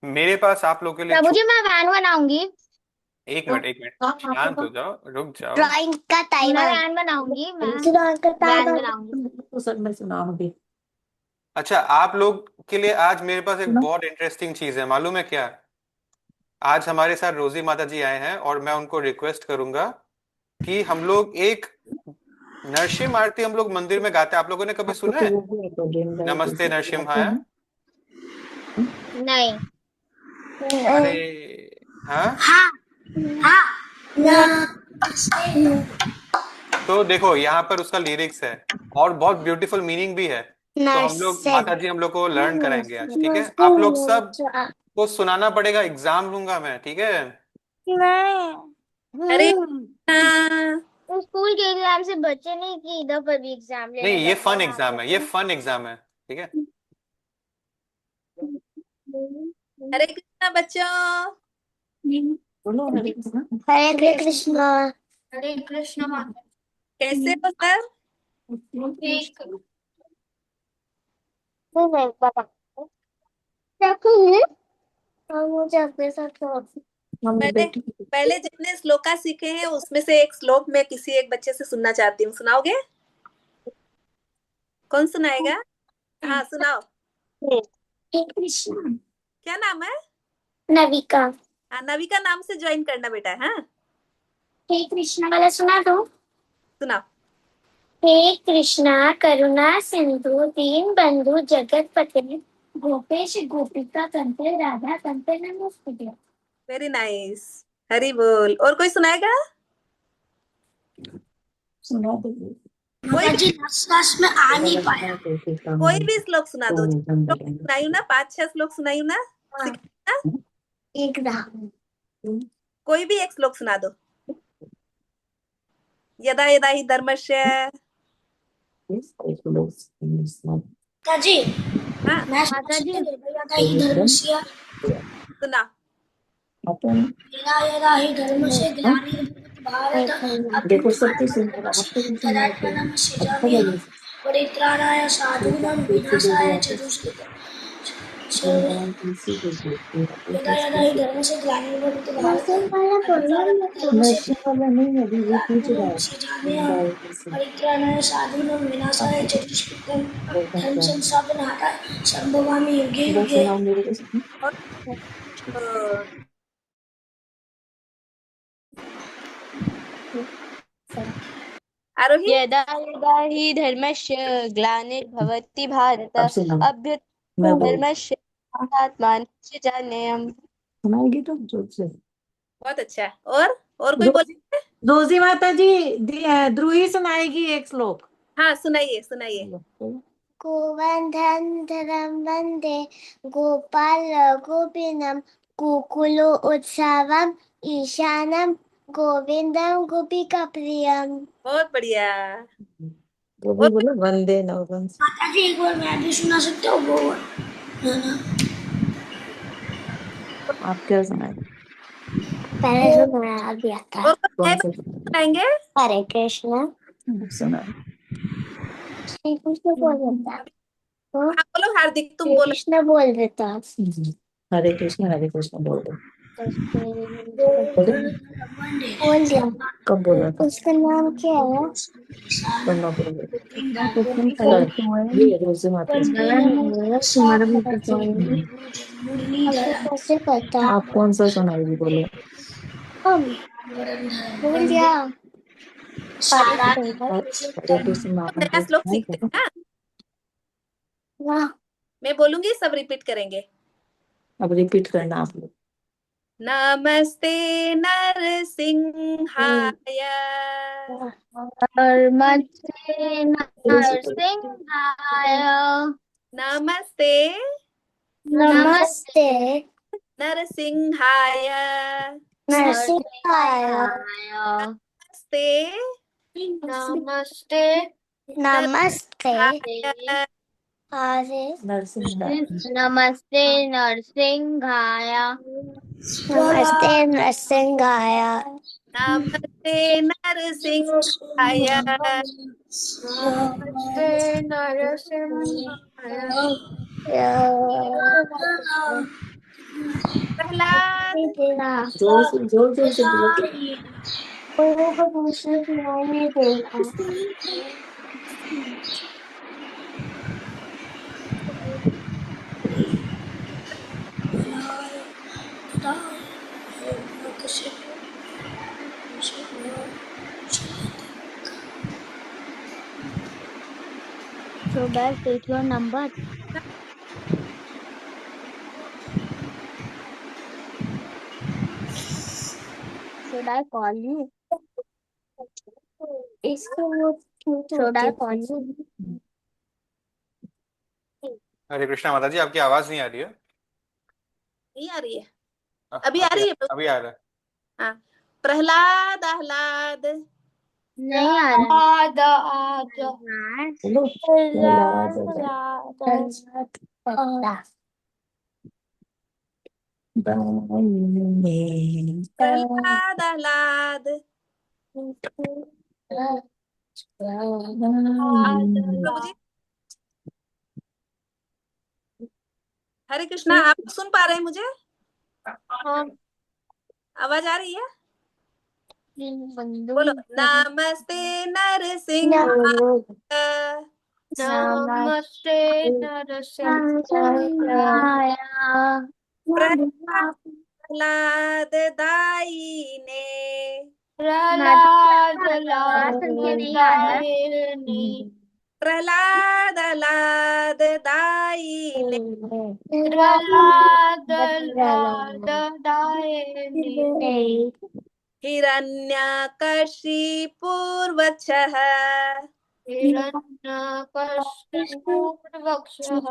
मेरे पास आप लोगों के लिए प्रभु जी, मैं वैन बनाऊंगी। एक मिनट, एक मिनट, शांत हो जाओ, रुक जाओ। ड्राइंग का टाइम मैं वैन बनाऊंगी, मैं ड्राइंग का टाइम वैन बनाऊंगी। तो सर मैं सुनाऊंगी। अच्छा, आप लोग के लिए आज मेरे पास एक सुनो। बहुत इंटरेस्टिंग चीज है, मालूम है क्या? आज हमारे साथ रोजी माता जी आए हैं, और मैं उनको रिक्वेस्ट करूंगा कि हम लोग एक नरसिम्हा आरती हम लोग मंदिर में गाते हैं। आप लोगों ने कभी आपको सुना तो है? वो भी है तो गेम गाए नमस्ते जैसे बुलाते नरसिम्हाय। हैं। नहीं। अरे हाँ। हाँ, हाँ, नमस्ते। तो देखो यहाँ पर उसका लिरिक्स है, और बहुत ब्यूटीफुल मीनिंग भी है। तो हम लोग, नर्से माता जी हम लोग को लर्न कराएंगे आज, ठीक है? नमस्ते आप लोग सब नर्से को सुनाना पड़ेगा, एग्जाम लूंगा मैं, ठीक है? नहीं। हरे कृष्णा। स्कूल के एग्जाम से बच्चे नहीं कि इधर पर भी एग्जाम नहीं, लेने ये बैठे फन हैं एग्जाम है, ये आप। फन एग्जाम है, ठीक है। हरे कृष्णा बच्चों। बोलो हरे कृष्णा। हरे कृष्णा। हरे कृष्ण माता। कैसे हो सर? ठीक। नहीं नहीं बता रखूंगी। और मुझे अपने साथ मम्मी मैंने बेटी। पहले जितने श्लोका सीखे हैं उसमें से एक श्लोक मैं किसी एक बच्चे से सुनना चाहती हूँ, सुनाओगे? कौन सुनाएगा? हाँ सुनाओ। हरे कृष्णा। क्या नाम है? नविका। हाँ, नविका नाम से ज्वाइन करना बेटा। हाँ हे कृष्णा वाला सुना दो। सुनाओ। हे कृष्णा करुणा सिंधु दीन बंधु जगत पते गोपेश गोपिका कंत राधा कंत नमस्ते। Very nice. हरी बोल। और कोई सुनाएगा? सुना दो। कोई भी माताजी लास्ट क्लास में आ नहीं पाया। कोई भी श्लोक सुना दो। श्लोक सुनाई ना, 5-6 श्लोक सुनाई ना, सिखाई ना? एक रहा। कोई भी एक श्लोक सुना दो। यदा यदा ही धर्मस्य। माताजी हाँ मैं माताजी यदा ही धर्मस्य सुना। यदा यदा ही धर्मस्य ग्लानिर्भवति भारत देखो सबको सुन कर अभ्युत्थानमधर्मस्य आपको भी सुनना तदात्मनं चाहिए। अच्छा सृजाम्यहम् लगे। परित्राणाय साधूनां विनाशाय च दुष्कृतां यदा यदा ही धर्मस्य ग्लानिर्भवति भारत अभ्युत्थानमधर्मस्य नशे वाला नहीं, अभी वो पूछ रहा तदात्मनं सृजाम्यहम् है। परित्राणाय साधूनां विनाशाय च दुष्कृतां धर्म संस्थापनार्थाय संभवामि युगे बस युगे। सुनाओ मेरे को सुनो। और अ, आरोही। यदा यदा हि धर्मस्य ग्लानिर्भवति भारत अब सुनाओ। मैं बोल अभ्युत्थानमधर्मस्य आत्मानं सुनाएगी तो जोर से। बहुत अच्छा। और कोई रोजी बोले? रोजी माता जी ध्रुही सुनाएगी एक श्लोक। हाँ सुनाइए सुनाइए। गोवर्धन धरम वंदे गोपाल गोपीनम गोकुलो उत्सवम ईशानम गोविंदम गोपिका प्रियम। बहुत बढ़िया। वो भी और बोलो वंदे नवगंस। माता जी एक बार मैं भी सुना सकते हो वो है ना। आप क्या सुनाए? पहले सुना अभी आता है। कोई नए कौन सा बच्चे सुनाएंगे? हरे कृष्ण। सुना? श्री कृष्ण बोल देता। हाँ? हाँ बोलो हार्दिक, तुम श्री बोलो। कृष्ण बोल देता। हरे कृष्ण बोल दो। बोले बोल दिया। कब बोला था? उसका नाम क्या है? करना बोले सर, ये रोजे माता जी। कैसे पता? आप कौन सा सुनाएगी बोलो? हम बोल दिया। हरे कृष्ण सब नाम नया तो श्लोक सुनाई सीखते था। हैं ना। वाह। मैं बोलूंगी सब रिपीट करेंगे। अब रिपीट करना आप लोग। नमस्ते नरसिंहाय। नमस्ते नरसिंहाय। नमस्ते नमस्ते नरसिंहाय। नरसिंहाय। नमस्ते नमस्ते नमस्ते नरसिंहाय। हरे नरसिंह नमस्ते नरसिंहाय। नमस्ते नरसिंहाय। नमस्ते नरसिंहाय। नमस्ते नरसिंहाय। प्रहलाद। जोर जोर से बोलो तो। कोई को दूसरे सुनाई नहीं देगा। So bad, take your number. Should I call you? इसको वो Should I call you? हरे कृष्णा माता जी, आपकी आवाज नहीं आ रही है। नहीं आ रही है? अभी आ अभी रही है? अभी आ रहा है। हाँ। प्रहलाद आह्लाद। नहीं आ रहा आधा आधा चलो प्रहलाद आह्लाद प्रभु जी। हरे कृष्णा, आप सुन पा रहे हैं मुझे? हाँ। आवाज आ रही है? बोलो, नमस्ते नरसिंह। नमस्ते नरसिंहाय प्रहलाद दाई ने प्रहलाद नहीं आ रहा है। लादायिनी प्रहलाद आह्लाद दाई ने प्रहलाद लादायिनी हिरण्यकशिपूर्वच्छः हिरण्यकशिपूर्वक्षः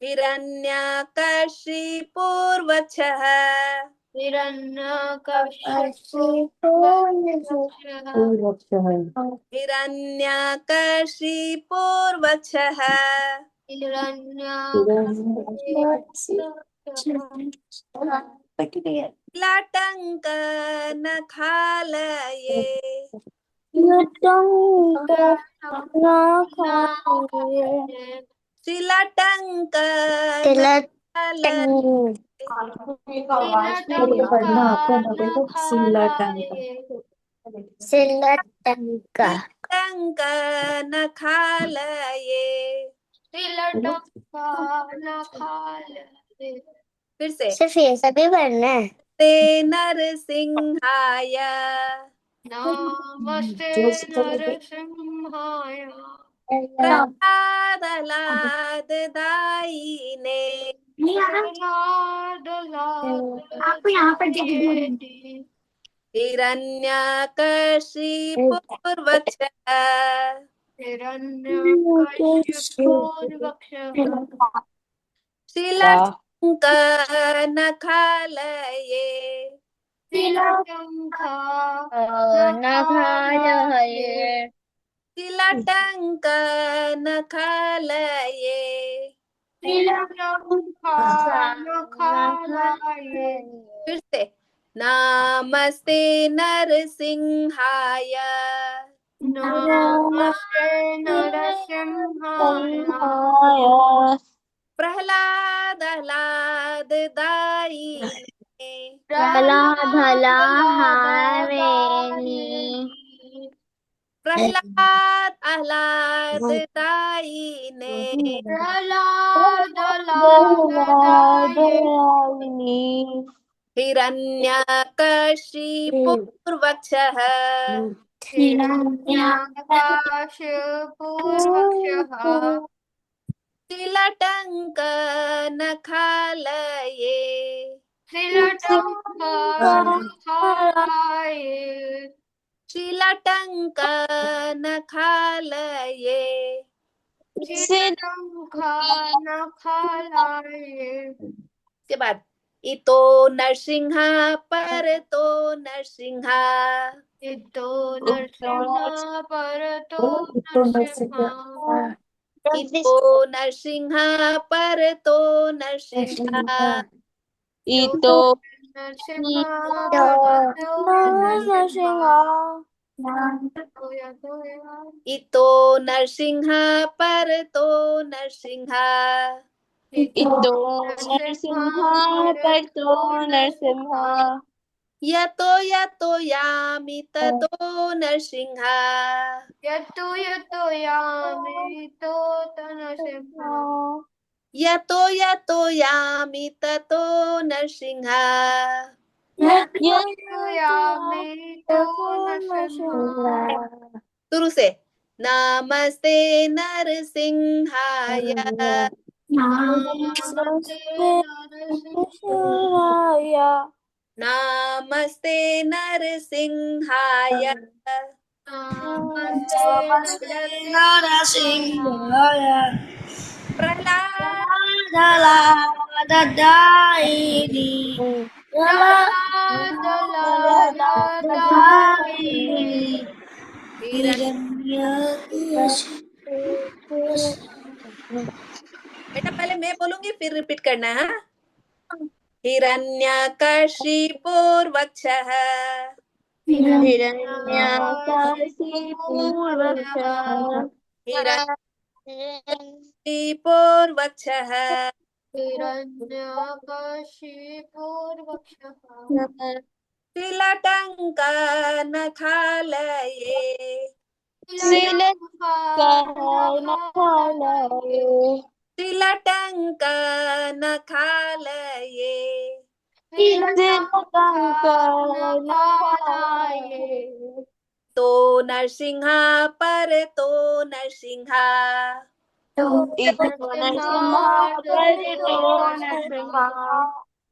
हिरण्यकशिपूर्वच्छः हिरण्यकशिपूर्वक्षः हिरण्यकशिपूर्वच्छः हिरण्यकशिपूर्वक्षः लाटंक नखालये श्रीलटंक पढ़ना आपको ना देखो सिला टंका सिलटंका श्रीलटंक नखालये। फिर से, सिर्फ ये सभी पढ़ना है। ते नरसिंहाय नमस्ते नरसिंहाय प्रहलाद आह्लाद दाई ने प्रहलाद आपको यहाँ पर जगह लादायिनी हिरण्यकशिपूर्वच्छः हिरण्यकशिपूर्वक्षः श्रीलटंक नखालये श्रीलटंका नखालये श्रीलटंक नखालये श्रीलटंका नखालये फिर से, नमस्ते नरसिंहाय नमस्ते नरसिंहाय प्रहलाद आह्लाद दाई ने प्रहलाद लादायिनी प्रहलाद आह्लाद दाई ने प्रहलाद लादायिनी हिरण्यकशिपूर्वक्षः हिरण्यकशिपूर्वक्षः श्रीलटंक नखालये श्रीलटंका नखालये श्रीलटंक नखालये। श्रीलंका नखालये के बाद, इतो नरसिंहा परतो नरसिंहा इतो नरसिंहा परतो नरसिंहा इतो नरसिंहा परतो नरसिंहा इतो नरसिंहा परतो नरसिंहा इतो नरसिंहा परतो नरसिंहा इतो नरसिंहा परतो नरसिंहा यतो यतो यामि ततो नरसिंहा यतो यतो यामि तो नरसिंहा यतो यतो यामि ततो नरसिंहा यतो यामि तो नरसिंहा शुरू से, नमस्ते नरसिंहाय नमस्ते नरसिंहाय नमस्ते नरसिंहाय नमस्ते नरसिंहाय लादायिनी प्रहलाद लादायिनी बेटा पहले मैं बोलूंगी फिर रिपीट करना है, हाँ? हिरण्यकशिपुर्वक्षः हिरण्यकशिपूर्वक्षः हिरण्यकशिपुर्वक्षः हिरण्यकशिपूर्वक्षः तिलटङ्कनखालये तिलटङ्कनखालये तो नरसिंहा पर तो नरसिंहा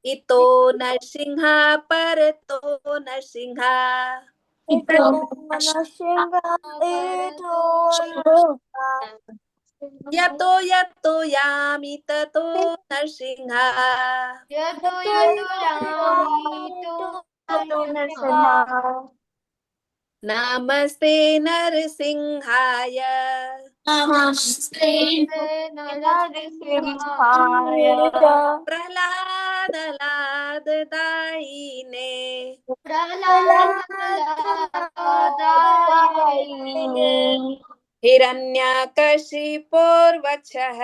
इतो नरसिंहा पर तो नरसिंहा यतो यतो यामि ततो नरसिंहा यतो यतो यामि तो नरसिंहा नमस्ते नरसिंहाय प्रहलाद लाददायिने हिरण्यकशिपुर्वक्षः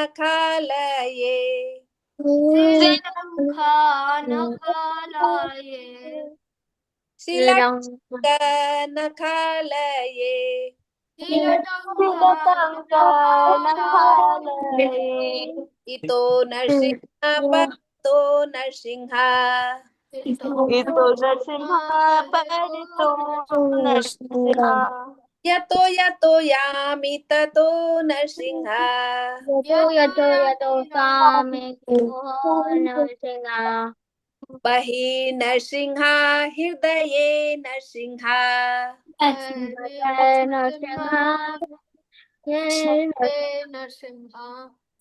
तिलटङ्कनखालये तिलटङ्कनखालये इतो नरसिंहा पर तो नरसिंहा यतो यतो यामि ततो नरसिंहा बहि नरसिंहा हृदये नरसिंहा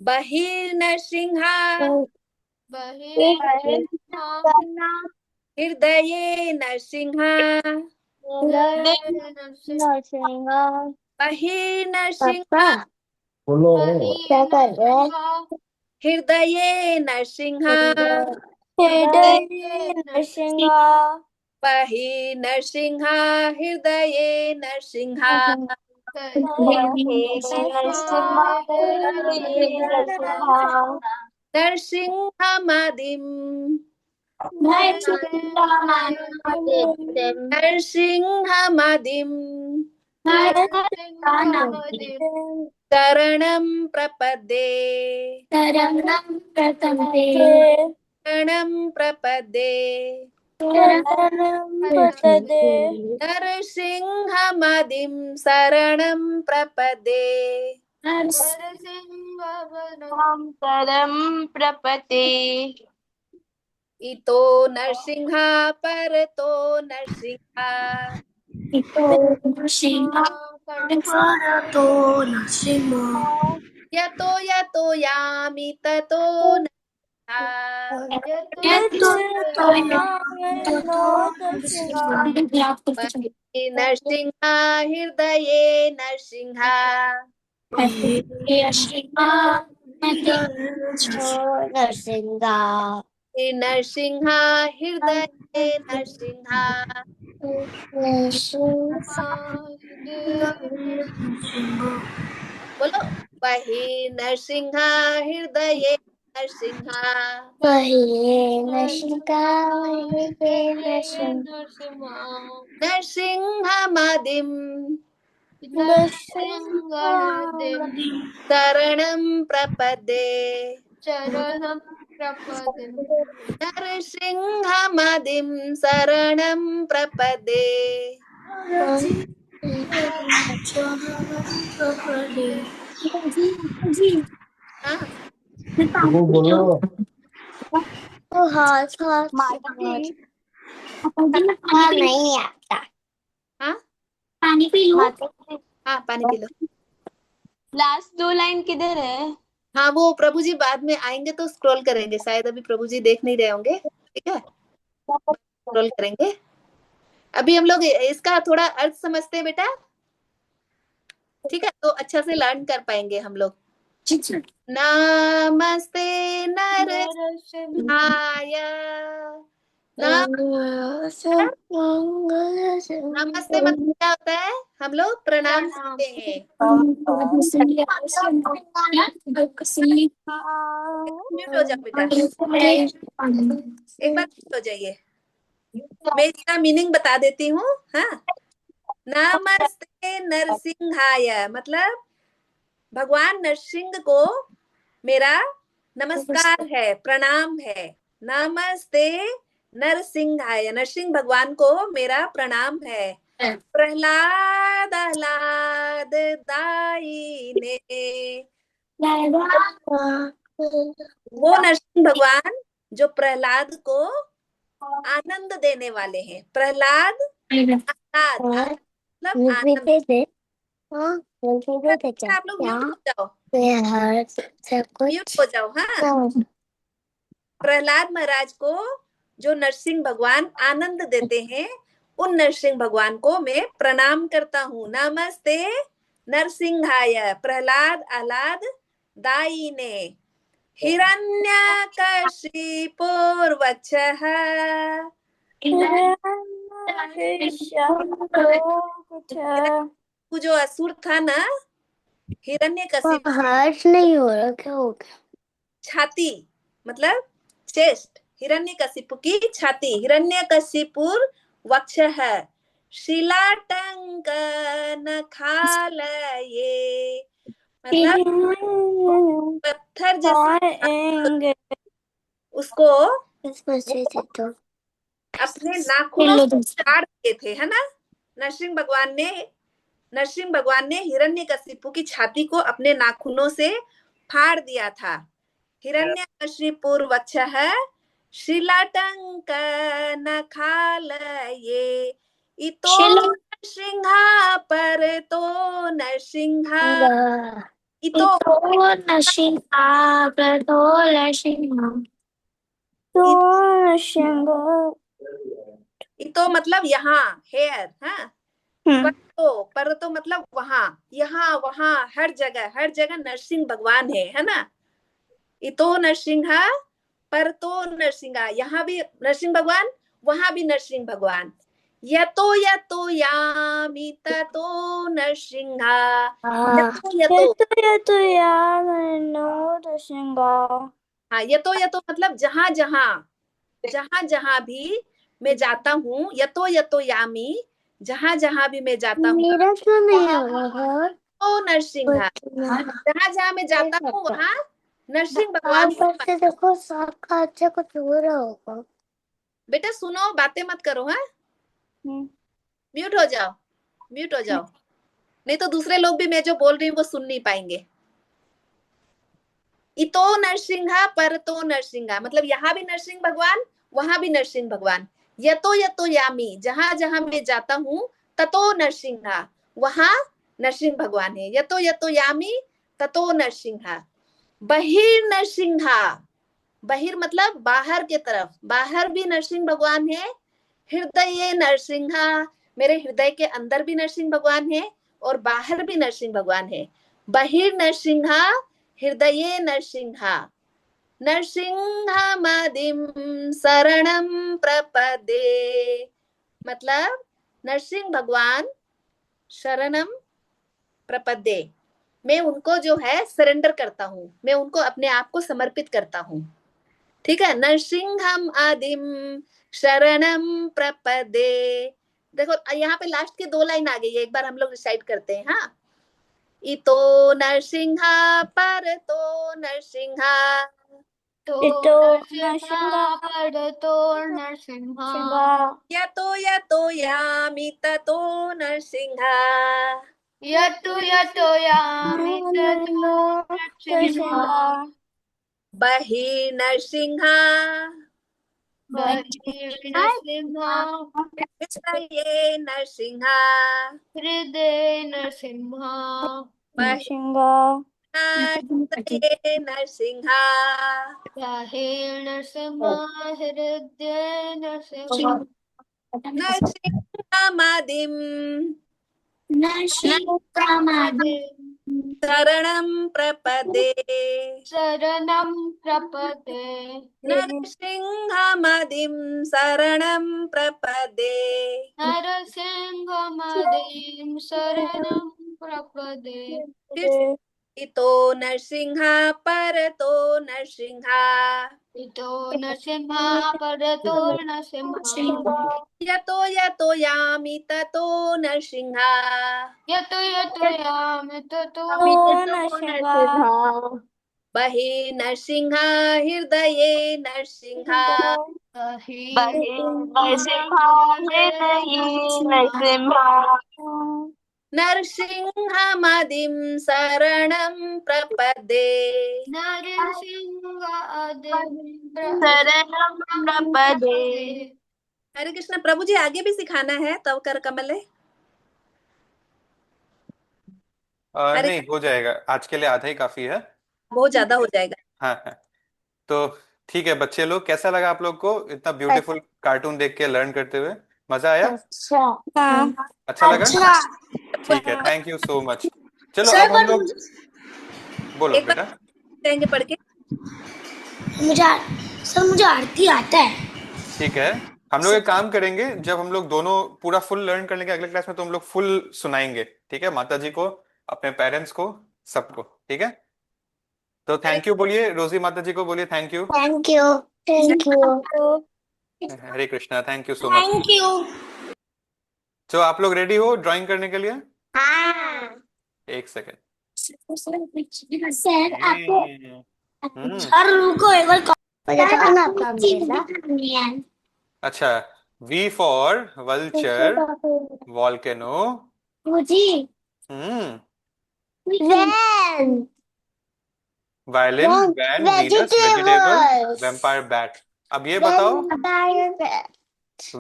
बहिर्नरसिंहा हृदये नरसिंहा बहिर्नरसिंहा हृदये नरसिंहा बहिर्नरसिंहा हृदये नरसिंहा नरसिंहमदिं नरसिंहमदिं शरणं प्रपद्ये शरणं प्रपद्ये नरसिंहमदिं शरणं प्रपद्ये इतो नरसिंहा पर तो नरसिंहा यतो यतो यामि ततो नरसिंहा हृदये नरसिंहा नरसिंहा हृदये नरसिंहा बोलो बहि नरसिंहा हृदये नरसिंहा नरसिंहमदिं शरणं प्रपद्ये नरसिंहमदिं शरणं प्रपद्ये हाँ नहीं आता हाँ पानी पी लूं हाँ पानी पी लो। लास्ट 2 लाइन किधर है? हाँ, वो प्रभु जी बाद में आएंगे तो स्क्रॉल करेंगे, शायद अभी प्रभु जी देख नहीं रहे होंगे, ठीक है, स्क्रॉल करेंगे। अभी हम लोग इसका थोड़ा अर्थ समझते हैं बेटा, ठीक है, तो अच्छा से लर्न कर पाएंगे हम लोग। नमस्ते नरसिंहाय, नमस्ते मतलब क्या होता है, हम लोग प्रणाम करते हैं। म्यूट हो जाओ बेटा, एक बार म्यूट हो जाइए, मैं इसका मीनिंग बता देती हूँ। हाँ, नमस्ते नरसिंहाय मतलब भगवान नरसिंह को मेरा नमस्कार है, प्रणाम है। नमस्ते नरसिंहाय, नरसिंह भगवान को मेरा प्रणाम है। प्रहलाद आह्लाद दायिने, वो नरसिंह भगवान जो प्रहलाद को आनंद देने वाले हैं। प्रहलाद आह्लाद, मतलब आनंद। आप लोग म्यूट हो जाओ, म्यूट हो जाओ। हाँ, प्रहलाद महाराज को जो नरसिंह भगवान आनंद देते हैं, उन नरसिंह भगवान को मैं प्रणाम करता हूँ। नमस्ते नरसिंहाय प्रहलाद आह्लाद दायिने, हिरण्यकशिपुर्वक्षः, वो जो असुर था ना, हिरण्यकशिपु, हार्ट नहीं हो रहा, क्या हो गया? छाती मतलब चेस्ट, हिरण्यकशिपु की छाती। हिरण्यकशिपुर वक्षः शिलाटंक नखालये, मतलब पत्थर जैसे उसको अपने नाखूनों से काट दिए थे, है ना। नरसिंह भगवान ने हिरण्यकशिपु की छाती को अपने नाखूनों से फाड़ दिया था। हिरण्यकशिपुर वक्षः शिलाटंक नखालये, इतो नरसिंहा पर तो नरसिंहा, इतो इतो मतलब यहाँ, हेयर। हाँ, पर तो मतलब वहां, यहाँ वहां, हर जगह नरसिंह भगवान है ना। इतो नरसिंहा पर तो नरसिंहा, यहाँ भी नरसिंह भगवान, वहां भी नरसिंह भगवान। यतो यतो यामि ततो नरसिंहा, यतो हाँ, यतो यतो मतलब जहां जहां भी मैं जाता हूँ, यतो यतो यामी, जहां जहां भी मैं जाता हूँ, मेरा क्यों नहीं हो रहा? तो नरसिंहा, जहां जहां मैं जाता हूँ वहां नरसिंह भगवान। आप से देखो, सांप का अच्छा कुछ हो रहा होगा। बेटा सुनो, बातें मत करो। हाँ, म्यूट हो जाओ, म्यूट हो जाओ, नहीं तो दूसरे लोग भी मैं जो बोल रही हूँ वो सुन नहीं पाएंगे। इतो नरसिंहा पर तो नरसिंहा मतलब यहाँ भी नरसिंह भगवान, वहां भी नरसिंह भगवान। यतो यतो यामी, जहां जहां मैं जाता हूँ, ततो नरसिंहा, वहां नरसिंह भगवान है। यतो यतो यामी ततो नरसिंहा, बहिर नरसिंहा, बहिर मतलब बाहर के तरफ, बाहर भी नरसिंह भगवान है। हृदय नरसिंहा, मेरे हृदय के अंदर भी नरसिंह भगवान है और बाहर भी नरसिंह भगवान है। बहिर नरसिंहा हृदये नरसिंहा, नरसिंहमदिं शरणं प्रपदे, मतलब नरसिंह भगवान शरणम प्रपदे, मैं उनको जो है सरेंडर करता हूँ, मैं उनको अपने आप को समर्पित करता हूँ। ठीक है, नरसिंहम आदिम शरणम प्रपदे। देखो यहाँ पे लास्ट के 2 लाइन आ गई है, एक बार हम लोग रिसाइट करते हैं। हाँ, इतो नरसिंहा पर तो नरसिंहा, यतो यतो यामि ततो नरसिंहा, बहिर् नरसिंहा हृदये नरसिंहा, हृदय नरसिंहा, बहिर् हृदये नरसिंहा हे नरसिंहा हृदय नरसिंहा नरसिंहमादिं नरसिंहमादिं शरणं प्रपदे शरणं प्रपदे नरसिंहमादिं शरणं प्रपदे नरसिंहमदिं शरणं प्रपदे इतो नरसिंहा परतो नरसिंहा इतो नरसिंहा परतो नरसिंहा यतो यतो यामि ततो नरसिंहा यतो यतो यामि ततो नरसिंहा बहि नरसिंहा हृदये नरसिंहा नरसिंहा हृदये नरसिंहा नरसिंहमदिं शरणं प्रपदे नरसिंहादिं शरणं प्रपदे। हरे कृष्ण। प्रभु जी आगे भी सिखाना है तव कर कमले? हरे नहीं, हो जाएगा, आज के लिए आधा ही काफी है। बहुत ज्यादा हो जाएगा। हाँ हाँ। तो ठीक है बच्चे लोग, कैसा लगा आप लोग को इतना ब्यूटीफुल कार्टून देख के लर्न करते हुए? मजा आया? अच्छा लगा? ठीक है, थैंक यू सो मच। चलो सर अब हम पर लोग, बोलो एक बार बेटा। कहेंगे पढ़ के। मुझे सर मुझे आरती आता है। ठीक है, हम लोग एक काम करेंगे, जब हम लोग दोनों पूरा फुल लर्न कर लेंगे अगले क्लास में, तो हम लोग फुल सुनाएंगे, ठीक है, माता जी को, अपने पेरेंट्स को, सबको, ठीक है। तो थैंक यू बोलिए, रोजी माता जी को बोलिए thank you. Thank you. Thank you. Hare Krishna, thank you so much. Thank you. तो आप लोग रेडी हो ड्राइंग करने के लिए? हाँ। एक सेकेंड। सर आपको हम्म। सर रुको एक बार बताओ ना आपका बेटा। अच्छा, वी फॉर वल्चर, वॉल्केनो, मुझे hmm, van violin, van, Venus, vegetable, vegetables vampire, bat. अब ये बताओ,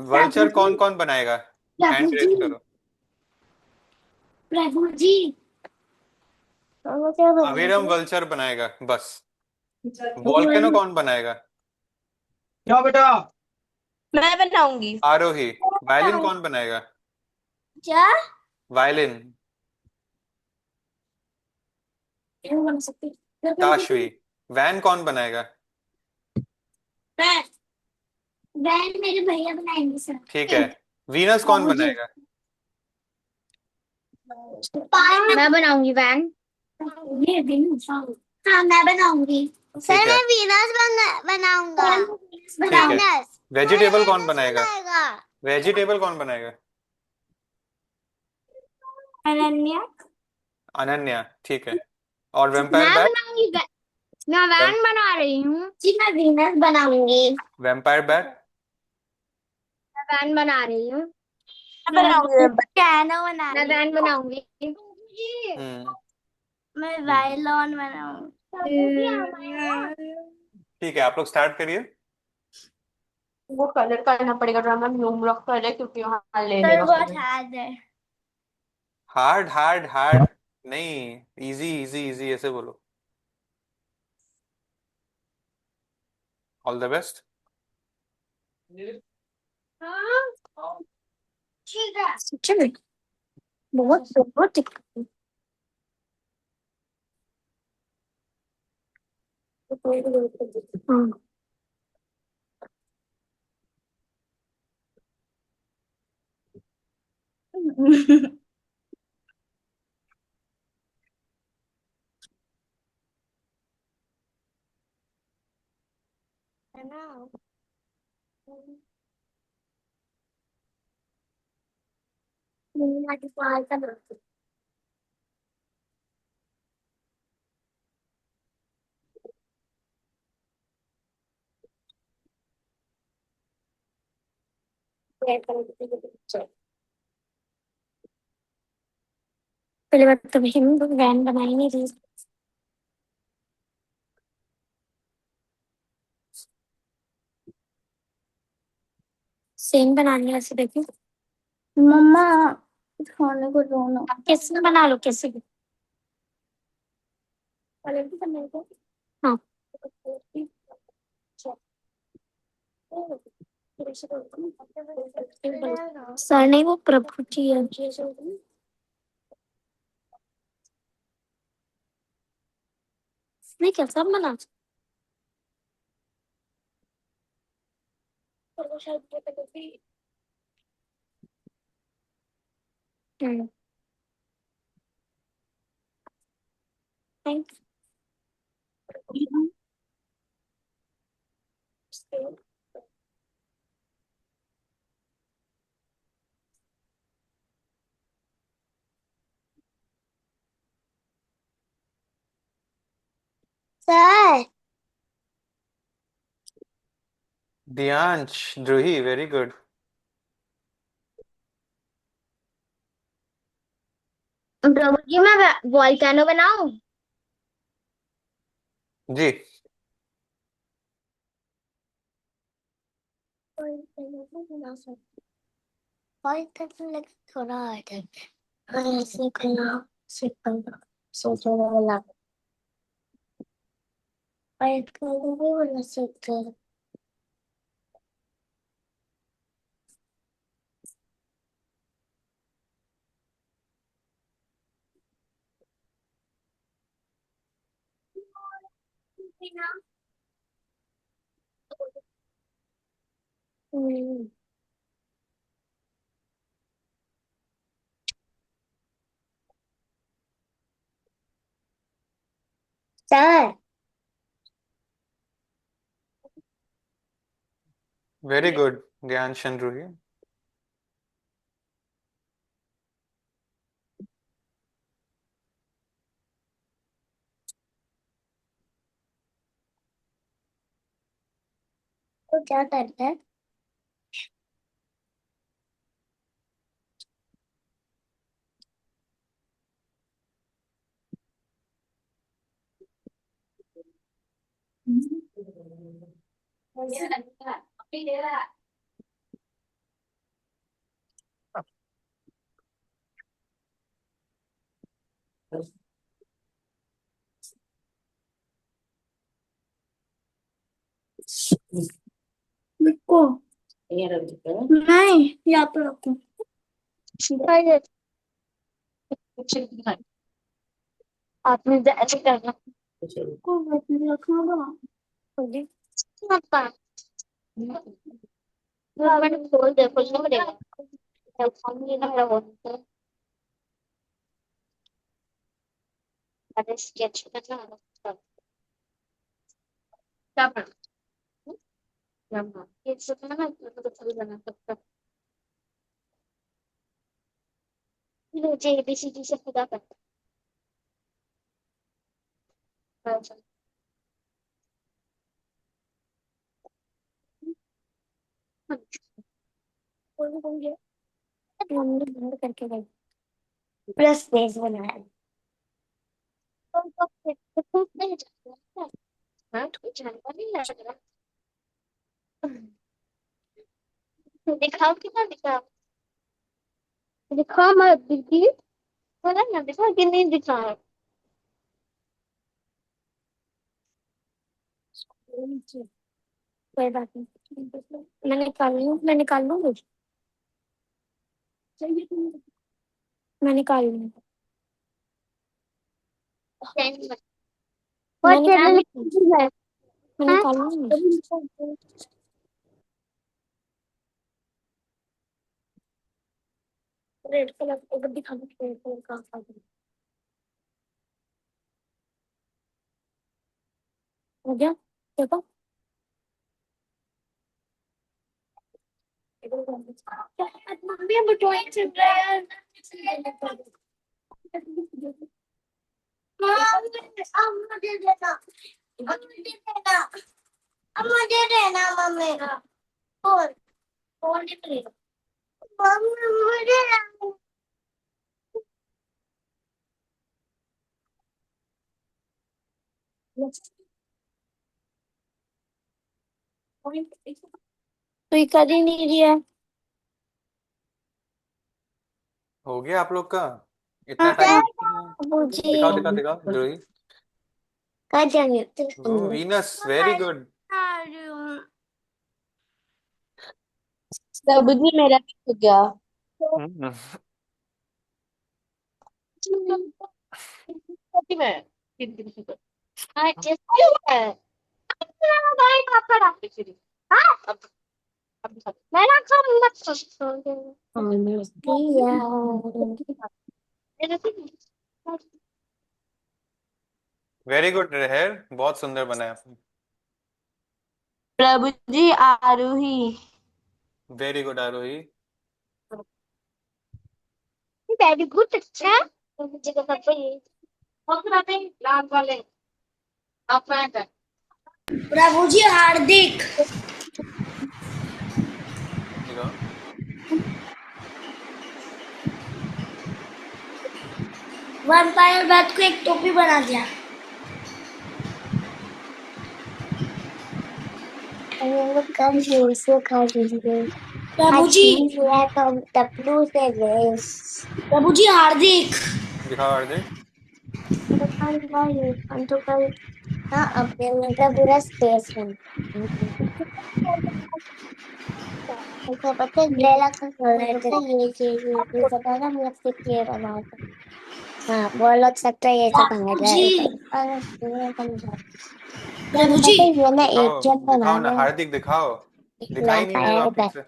वल्चर कौन कौन बनाएगा? हैंड प्रभु रेज जी करो। प्रभु जी अविरम वल्चर बनाएगा बस। वॉल्केनो कौन बनाएगा? क्या बेटा? मैं बनाऊंगी। आरोही। वायलिन कौन बनाएगा? क्या वायलिन। बन सकती ताशवी। वैन कौन बनाएगा? वैन वैन मेरे भैया बनाएंगे सर। ठीक है, वीनस कौन प्रभु जी बनाएगा? मैं बनाऊंगी वैन। ये दिन हाँ मैं बनाऊंगी। ठीक सर है, मैं वीनस बनाऊंगा। ठीक है। वीनस वेजिटेबल कौन वीनस बनाएगा? बनाएगा। वेजिटेबल कौन बनाएगा? अनन्या अनन्या, ठीक है। और वेम्पायर मैं बैट? बनाऊंगी मैं वैन बना रही हूँ जी। मैं वीनस बनाऊंगी। Vampire bat? मैं वैन बना रही हूँ। मैं बनाऊंगी। कैनो बना मैं वैन बनाऊंगी। हम्म, मैं वायलॉन बनाऊंगी। ठीक है, आप लोग स्टार्ट करिए। वो कलर करना पड़ेगा ड्रामा में ब्लूम रॉक पहले, क्योंकि वहां ले सर लेगा बहुत कलर। हार्ड है। हार्ड हार्ड हार्ड नहीं, इजी इजी इजी ऐसे बोलो। All the best. हाँ ठीक है। सच्ची में बहुत बहुत दिक्कत है। हाँ। है ना। आज बाहर का पहले बात तो हम वैन बनाई नहीं रही। सेम बनानी है ऐसे देखिए मम्मा खाने को दो ना। कैसे बना लो कैसे भी। हाँ सर नहीं, वो प्रभु जी है। नहीं क्या सब मना, पर वो शायद ये तो भी। Hmm, thanks. Sir Diyansh, Dhruhi, very good. Prabhu ji मैं वॉल्केनो बनाऊं? जी। बना सकती, वॉल्केनो लगा थोड़ा है, ऐसे करना, ऐसे करना, सोचो वाला, वॉल्केनो भी बना सकते हैं। हम्म, सर वेरी गुड दियांश एंड ध्रुही। तो क्या करते हैं? को नहीं, यहाँ पे रखो। आपने ऐसे करना को रखना मैंने खोल दे, खोलना पड़ेगा। खोलने ना मेरा होता है, अरे स्केच करना है। क्या करना ये सब ना तो चल बना सकता है। मुझे एबीसीडी से खुदा करता है। होंगे हमने बंद करके गई, प्लस पेज बनाया। तो फिर नहीं जाता है। हाँ तो जानवर नहीं लग रहा, दिखाओ कितना दिखाओ, दिखाओ मत दीदी, बोला ना दिखाओ कि नहीं दिखाओ। कोई बात नहीं, मैं निकाल लूंगी, मैं निकाल लूंगी। मैं निकाल लूंगी, मैं निकाल लूंगी। रेड कलर को दिखा दो, रेड कलर का हो गया, देखो। मम्मी अब ड्राइंग चल रहा है। अब मुझे देना, अब मुझे देना, अब मुझे देना मम्मी। फोन फोन नहीं मिलेगा मम्मी, मुझे देना। तो ये कर ही नहीं रही है। हो गया आप लोग का? इतना हाँ टाइम लगता है? मुझे दिखाओ दिखाओ दिखाओ ध्रुही। कर जाएंगे Oh, Venus, very good. प्रभु जी मेरा भी हो गया। Hmm. Very good, Reher. बहुत सुंदर बनाया आपने. प्रभु जी आरोही। Very good, Arohi. Very good. अच्छा मुझे तो पता ही प्रभु जी हार्दिक देखो. वैम्पायर बैट को एक टोपी बना दिया। कम से खा लीजिए प्रभु जी टपलू से रेस प्रभु जी हार्दिक दिखाओ हार्दिक. हम तो कल हाँ अपने मतलब पूरा स्पेस में ऐसा पता है लेला का पता है ये चीज ये सब है ना मतलब सिर्फ ये बना था। हाँ वो लोग सकता है ये सब बना रहा है प्रभु जी ये ना दिखाओ, एक जन दिखाओ ना बनाना हार्दिक, दिखाओ. दिखाई नहीं दे रहा वैम्पायर आप ठीक से.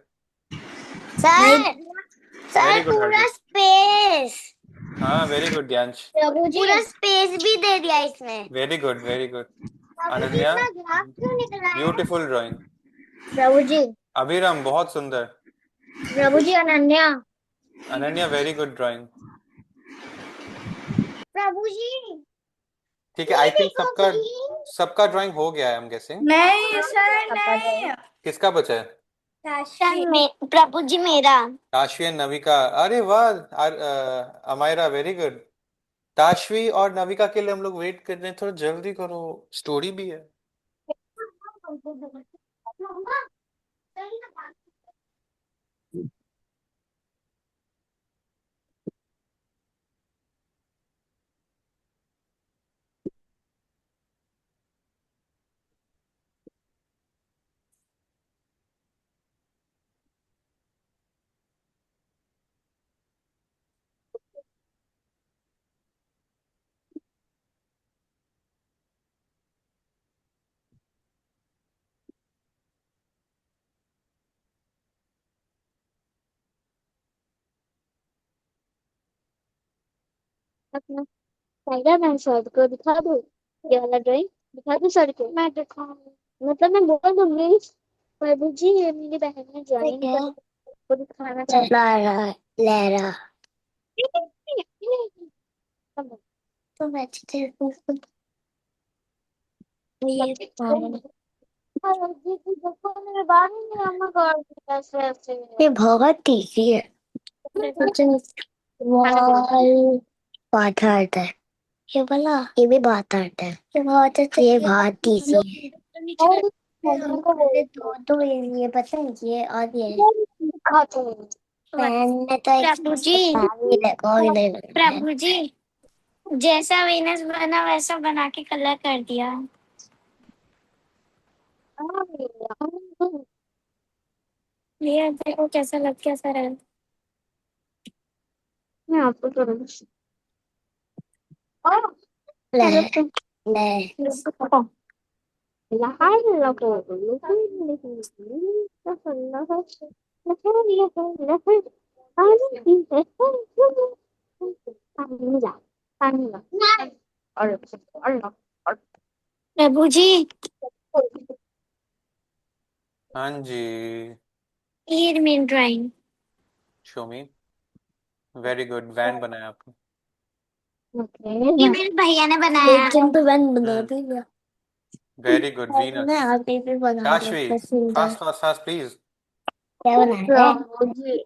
सर Very सर good, पूरा हार्दिक. स्पेस हाँ, very good, Dyansh. प्रभु जी पूरा स्पेस भी दे दिया इसमें Very good, very good. प्रभु जी अनन्या, इतना ग्राफ क्यों निकला है beautiful drawing. प्रभु जी अभिराम, बहुत सुंदर. प्रभु जी Ananya Ananya, very good drawing. प्रभु जी ठीक है, ये आई थिंक देखो सबका ग्रीन सबका ड्राइंग हो गया है, I'm guessing. नहीं सर नहीं। किसका बचा है? सर में प्रभु जी मेरा ताशवी एंड नविका. अरे वाह. Amayra, very good. ताशवी और नविका के लिए हम लोग वेट कर रहे हैं, थोड़ा जल्दी करो, स्टोरी भी है. अपना पहला मैं सर को दिखा दूँ ये वाला ड्राइंग दिखा दूँ सर को मैं दिखाऊँ मतलब मैं बोल दूंगी प्रभु जी ये मेरी बहन ने ड्राइंग कर को दिखाना चाहती लहरा तो मैं ये देखो मेरे बाल में अम्मा कर ऐसे ऐसे ये बहुत इजी है वाल बात आता है ये वाला ये भी बात आता है ये बहुत इजी है दो दो ये पता है ये और ये मैंने तो प्रभु जी प्रभु जी जैसा वीनस बना वैसा बना के कलर कर दिया ये देखो कैसा रहा मैं आपको करूँगी ले ले प्रभु जी हाँ जी. ये main drawing show me, very good. Van बनाया आपने. ये मेरे भैया ने बनाया लेकिन तो वैन बना हम्म, दिया वेरी गुड. मैं वीनस. आप भी बना ताशवी, रहा सुंदर फास्ट फास्ट फास्ट प्लीज. क्या बनाया है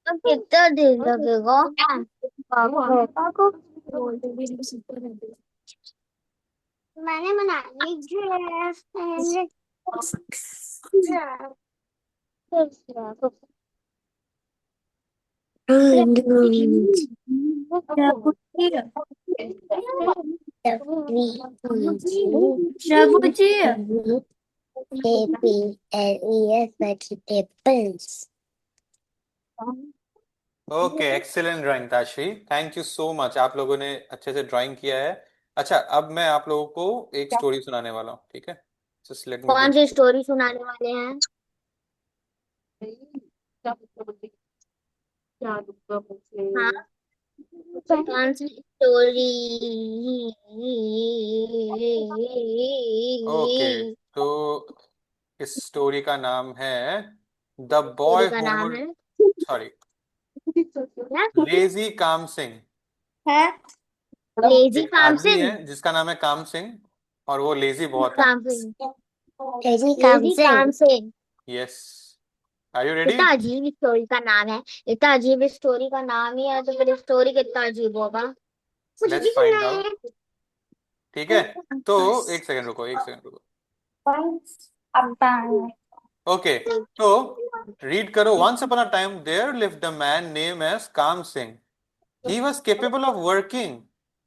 कितना देर लगेगा मैंने बना ली ड्रेस पहले प्रभु जी vegetables. Okay, excellent drawing Tashi, thank you so much. आप लोगों ने अच्छे से ड्राइंग किया है। अच्छा, अब मैं आप लोगों को एक स्टोरी सुनाने वाला हूँ, ठीक है? जस्ट लेट मी कौन गेट। सी स्टोरी सुनाने वाले हैं? हाँ, कौन सी स्टोरी? ओके, तो इस स्टोरी का नाम है द स्टोरी बॉय का हु नाम वुड, है सॉरी, लेजी काम सिंह। है। लेजी एक काम आदमी है सिंह। जिसका नाम है काम सिंह, और वो लेजी बहुत है। काम Singh. Lazy lazy Kamsing. Kam Singh. Yes, are you ready? कितना अजीब स्टोरी का नाम है। इतना अजीब स्टोरी का नाम ही है तो फिर स्टोरी कितना अजीब होगा। मुझे भी लेट्स सुनना फाइंड आउट। है। ठीक है, तो एक सेकंड रुको, एक सेकंड रुको। ओके, तो रीड करो। Once upon a time there lived a man name as Kaam Singh. He was capable of working,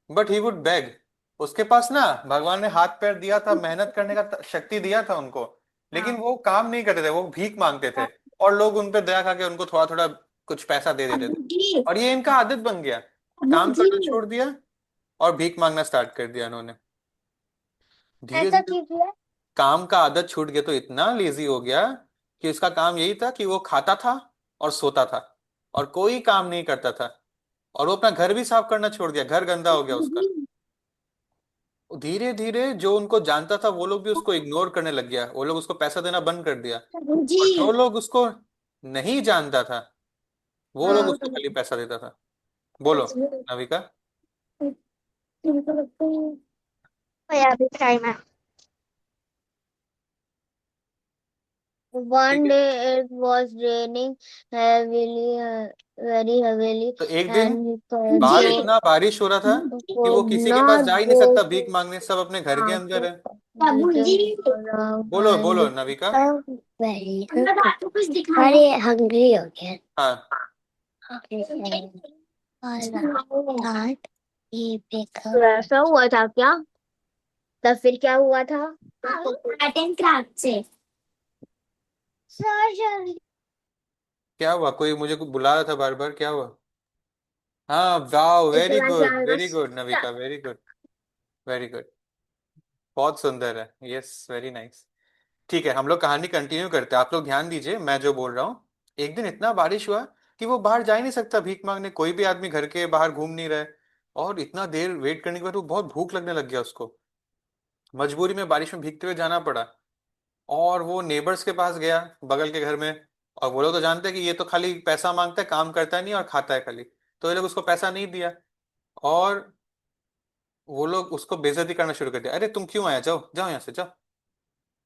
but he would beg. उसके पास ना भगवान ने हाथ पैर दिया था, मेहनत करने का शक्ति दिया था उनको, लेकिन हाँ। वो काम नहीं करते थे, वो भीख मांगते थे। और लोग उन पे दया करके उनको थोड़ा थोड़ा कुछ पैसा दे देते थे, और ये इनका आदत बन गया। काम करना छोड़ दिया और भीख मांगना स्टार्ट कर दिया इन्होंने। धीरे ऐसा धीरे कीजिए। काम का आदत छूट गया तो इतना लेजी हो गया कि उसका काम यही था कि वो खाता था और सोता था, और कोई काम नहीं करता था। और वो अपना घर भी साफ करना छोड़ दिया, घर गंदा हो गया उसका। धीरे धीरे जो उनको जानता था वो लोग भी उसको इग्नोर करने लग गया, वो लोग उसको पैसा देना बंद कर दिया। और जो लोग उसको नहीं जानता था वो लोग उसको खाली पैसा देता था। बोलो नविका। या भी टाइम है। ठीक One है, day it was raining heavily, very heavily, तो एक दिन and he बाहर could, इतना बारिश हो रहा था कि वो could किसी के पास not जा ही नहीं go सकता to भीख मांगने, सब अपने घर के अंदर market. है। He just around बोलो and बोलो Navika. Very hungry. Very hungry हो गया। हाँ, और ये तो ऐसा हुआ था क्या? तब फिर क्या हुआ था? आर्ट एंड क्राफ्ट से। क्या हुआ? कोई मुझे बुला रहा था बार बार, क्या हुआ? हाँ, वाओ, वेरी इतना गुड ज्यादा very good Navika, very good very good, बहुत सुंदर है, यस वेरी नाइस। ठीक है, हम लोग कहानी कंटिन्यू करते हैं, आप लोग ध्यान दीजिए मैं जो बोल रहा हूँ। एक दिन इतना बारिश हुआ कि वो बाहर जा ही नहीं सकता भीख मांगने, कोई भी आदमी घर के बाहर घूम नहीं रहा है। और इतना देर वेट करने के बाद वो बहुत भूख लगने लग गया उसको। मजबूरी में बारिश में भीगते हुए जाना पड़ा, और वो नेबर्स के पास गया, बगल के घर में। और वो लोग तो जानते हैं कि ये तो खाली पैसा मांगता है, काम करता नहीं और खाता है खाली। तो ये लोग उसको पैसा नहीं दिया, और वो लोग उसको बेइज्जती करना शुरू कर दिया। अरे तुम क्यों आया, जाओ जाओ यहाँ से जाओ।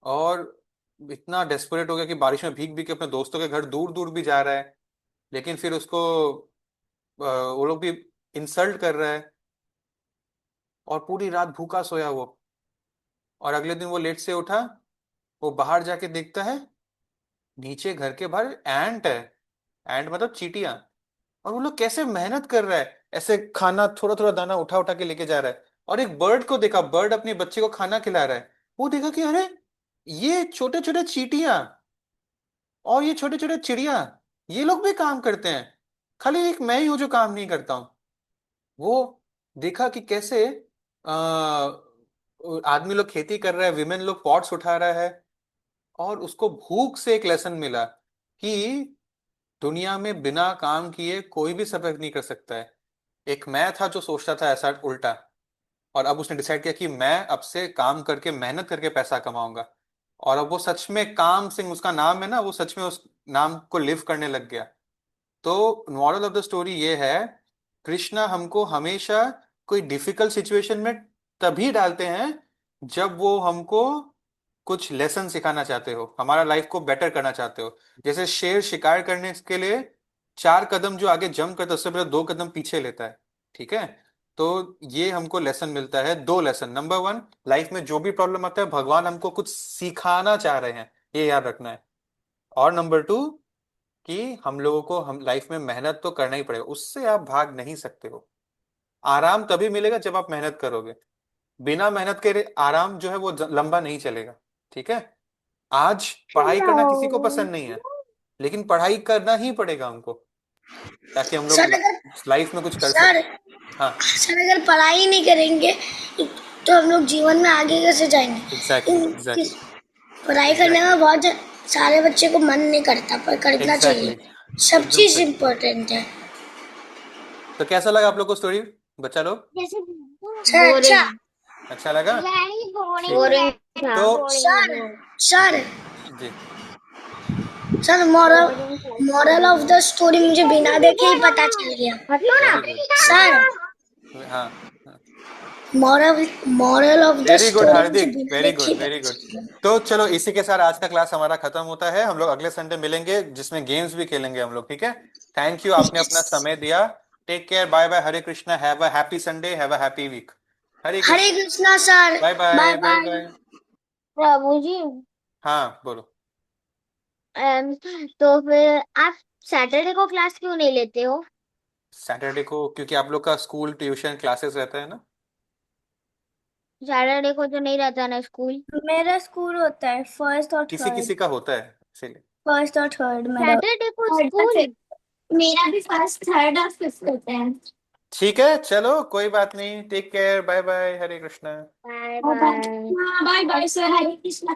और इतना डेस्परेट हो गया कि बारिश में भीग भीग के अपने दोस्तों के घर दूर दूर भी जा रहा है, लेकिन फिर उसको वो लोग भी इंसल्ट कर रहा है। और पूरी रात भूखा सोया वो। और अगले दिन वो लेट से उठा, वो बाहर जाके देखता है नीचे घर के बाहर एंट है। एंट मतलब चींटियां। और वो लोग कैसे मेहनत कर रहा है, ऐसे खाना थोड़ा थोड़ा दाना उठा उठा के लेके जा रहा है। और एक बर्ड को देखा, बर्ड अपने बच्चे को खाना खिला रहा है। वो देखा कि अरे ये छोटे छोटे चींटियां और ये छोटे छोटे चिड़िया, ये लोग भी काम करते हैं, खाली एक मैं ही हूं जो काम नहीं करता हूँ। वो देखा कि कैसे आदमी लोग खेती कर रहा है, विमेन लोग पॉट्स उठा रहा है। और उसको भूख से एक लेसन मिला कि दुनिया में बिना काम किए कोई भी सर्वाइव नहीं कर सकता है। एक मैं था जो सोचता था ऐसा उल्टा, और अब उसने डिसाइड किया कि मैं अब से काम करके मेहनत करके पैसा कमाऊंगा। और अब वो सच में काम सिंह उसका नाम है ना, वो सच में उस नाम को लिव करने लग गया। तो मॉरल ऑफ द स्टोरी ये है, कृष्णा हमको हमेशा कोई डिफिकल्ट सिचुएशन में तभी डालते हैं जब वो हमको कुछ लेसन सिखाना चाहते हो, हमारा लाइफ को बेटर करना चाहते हो। जैसे शेर शिकार करने के लिए 4 कदम जो आगे जंप करता है उससे पहले 2 कदम पीछे लेता है, ठीक है? तो ये हमको लेसन मिलता है, 2 लेसन। नंबर 1, लाइफ में जो भी प्रॉब्लम आता है भगवान हमको कुछ सिखाना चाह रहे हैं, ये याद रखना है। और नंबर 2, कि हम लोगों को हम लाइफ में मेहनत तो करना ही पड़ेगा, उससे आप भाग नहीं सकते हो। आराम तभी मिलेगा जब आप मेहनत करोगे। बिना मेहनत के आराम जो है वो लंबा नहीं चलेगा। ठीक है, आज पढ़ाई करना किसी को पसंद नहीं है, लेकिन पढ़ाई करना ही पड़ेगा हमको, ताकि हम लोग सर अगर लाइफ में कुछ कर सर सकें। हाँ, सर अगर पढ़ाई नहीं करेंगे तो हम लोग जीवन में आगे कैसे जाएंगे? एग्जैक्टली पढ़ाई करने में बहुत सारे बच्चे को मन नहीं करता, पर करना चाहिए। सब एकदम चीज सही। इम्पोर्टेंट है। तो कैसा लगा आप लोग को स्टोरी, बच्चा लोग? सर अच्छा अच्छा लगा? बोरिंग था। तो sir sir ji, sir moral of the story मुझे बिना देखे ही पता चल गया। वेरी गुड, सर हाँ, moral of the very good story मुझे हार्दिक, बिना वेरी देखे गुड, ही वेरी पता गुड। चल गया। तो चलो इसी के साथ आज का क्लास हमारा खत्म होता है। हम लोग अगले संडे मिलेंगे, जिसमें गेम्स भी खेलेंगे हम लोग। ठीक है, थैंक यू, आपने अपना समय दिया। Take care, bye bye, Hare Krishna, have a happy Sunday, have a happy week. Hare Hare Krishna, Krishna sir, bye bye, bye bye bye. Bye. Prabhu ji, हाँ बोलो। तो फिर आप सैटरडे को क्लास क्यों नहीं लेते हो? सैटरडे को क्योंकि आप लोग का स्कूल ट्यूशन क्लासेस रहता है ना। सैटरडे को तो नहीं रहता ना स्कूल। मेरा स्कूल होता है फर्स्ट और किसी किसी का होता है, इसीलिए। फर्स्ट और थर्ड मेरा। सैटरडे को स्कूल। मेरा भी फर्स्ट थर्ड और फिफ्थ होता है। ठीक है, चलो कोई बात नहीं, take care, bye bye, Hare Krishna. Bye bye bye. Bye sir, Hare Krishna.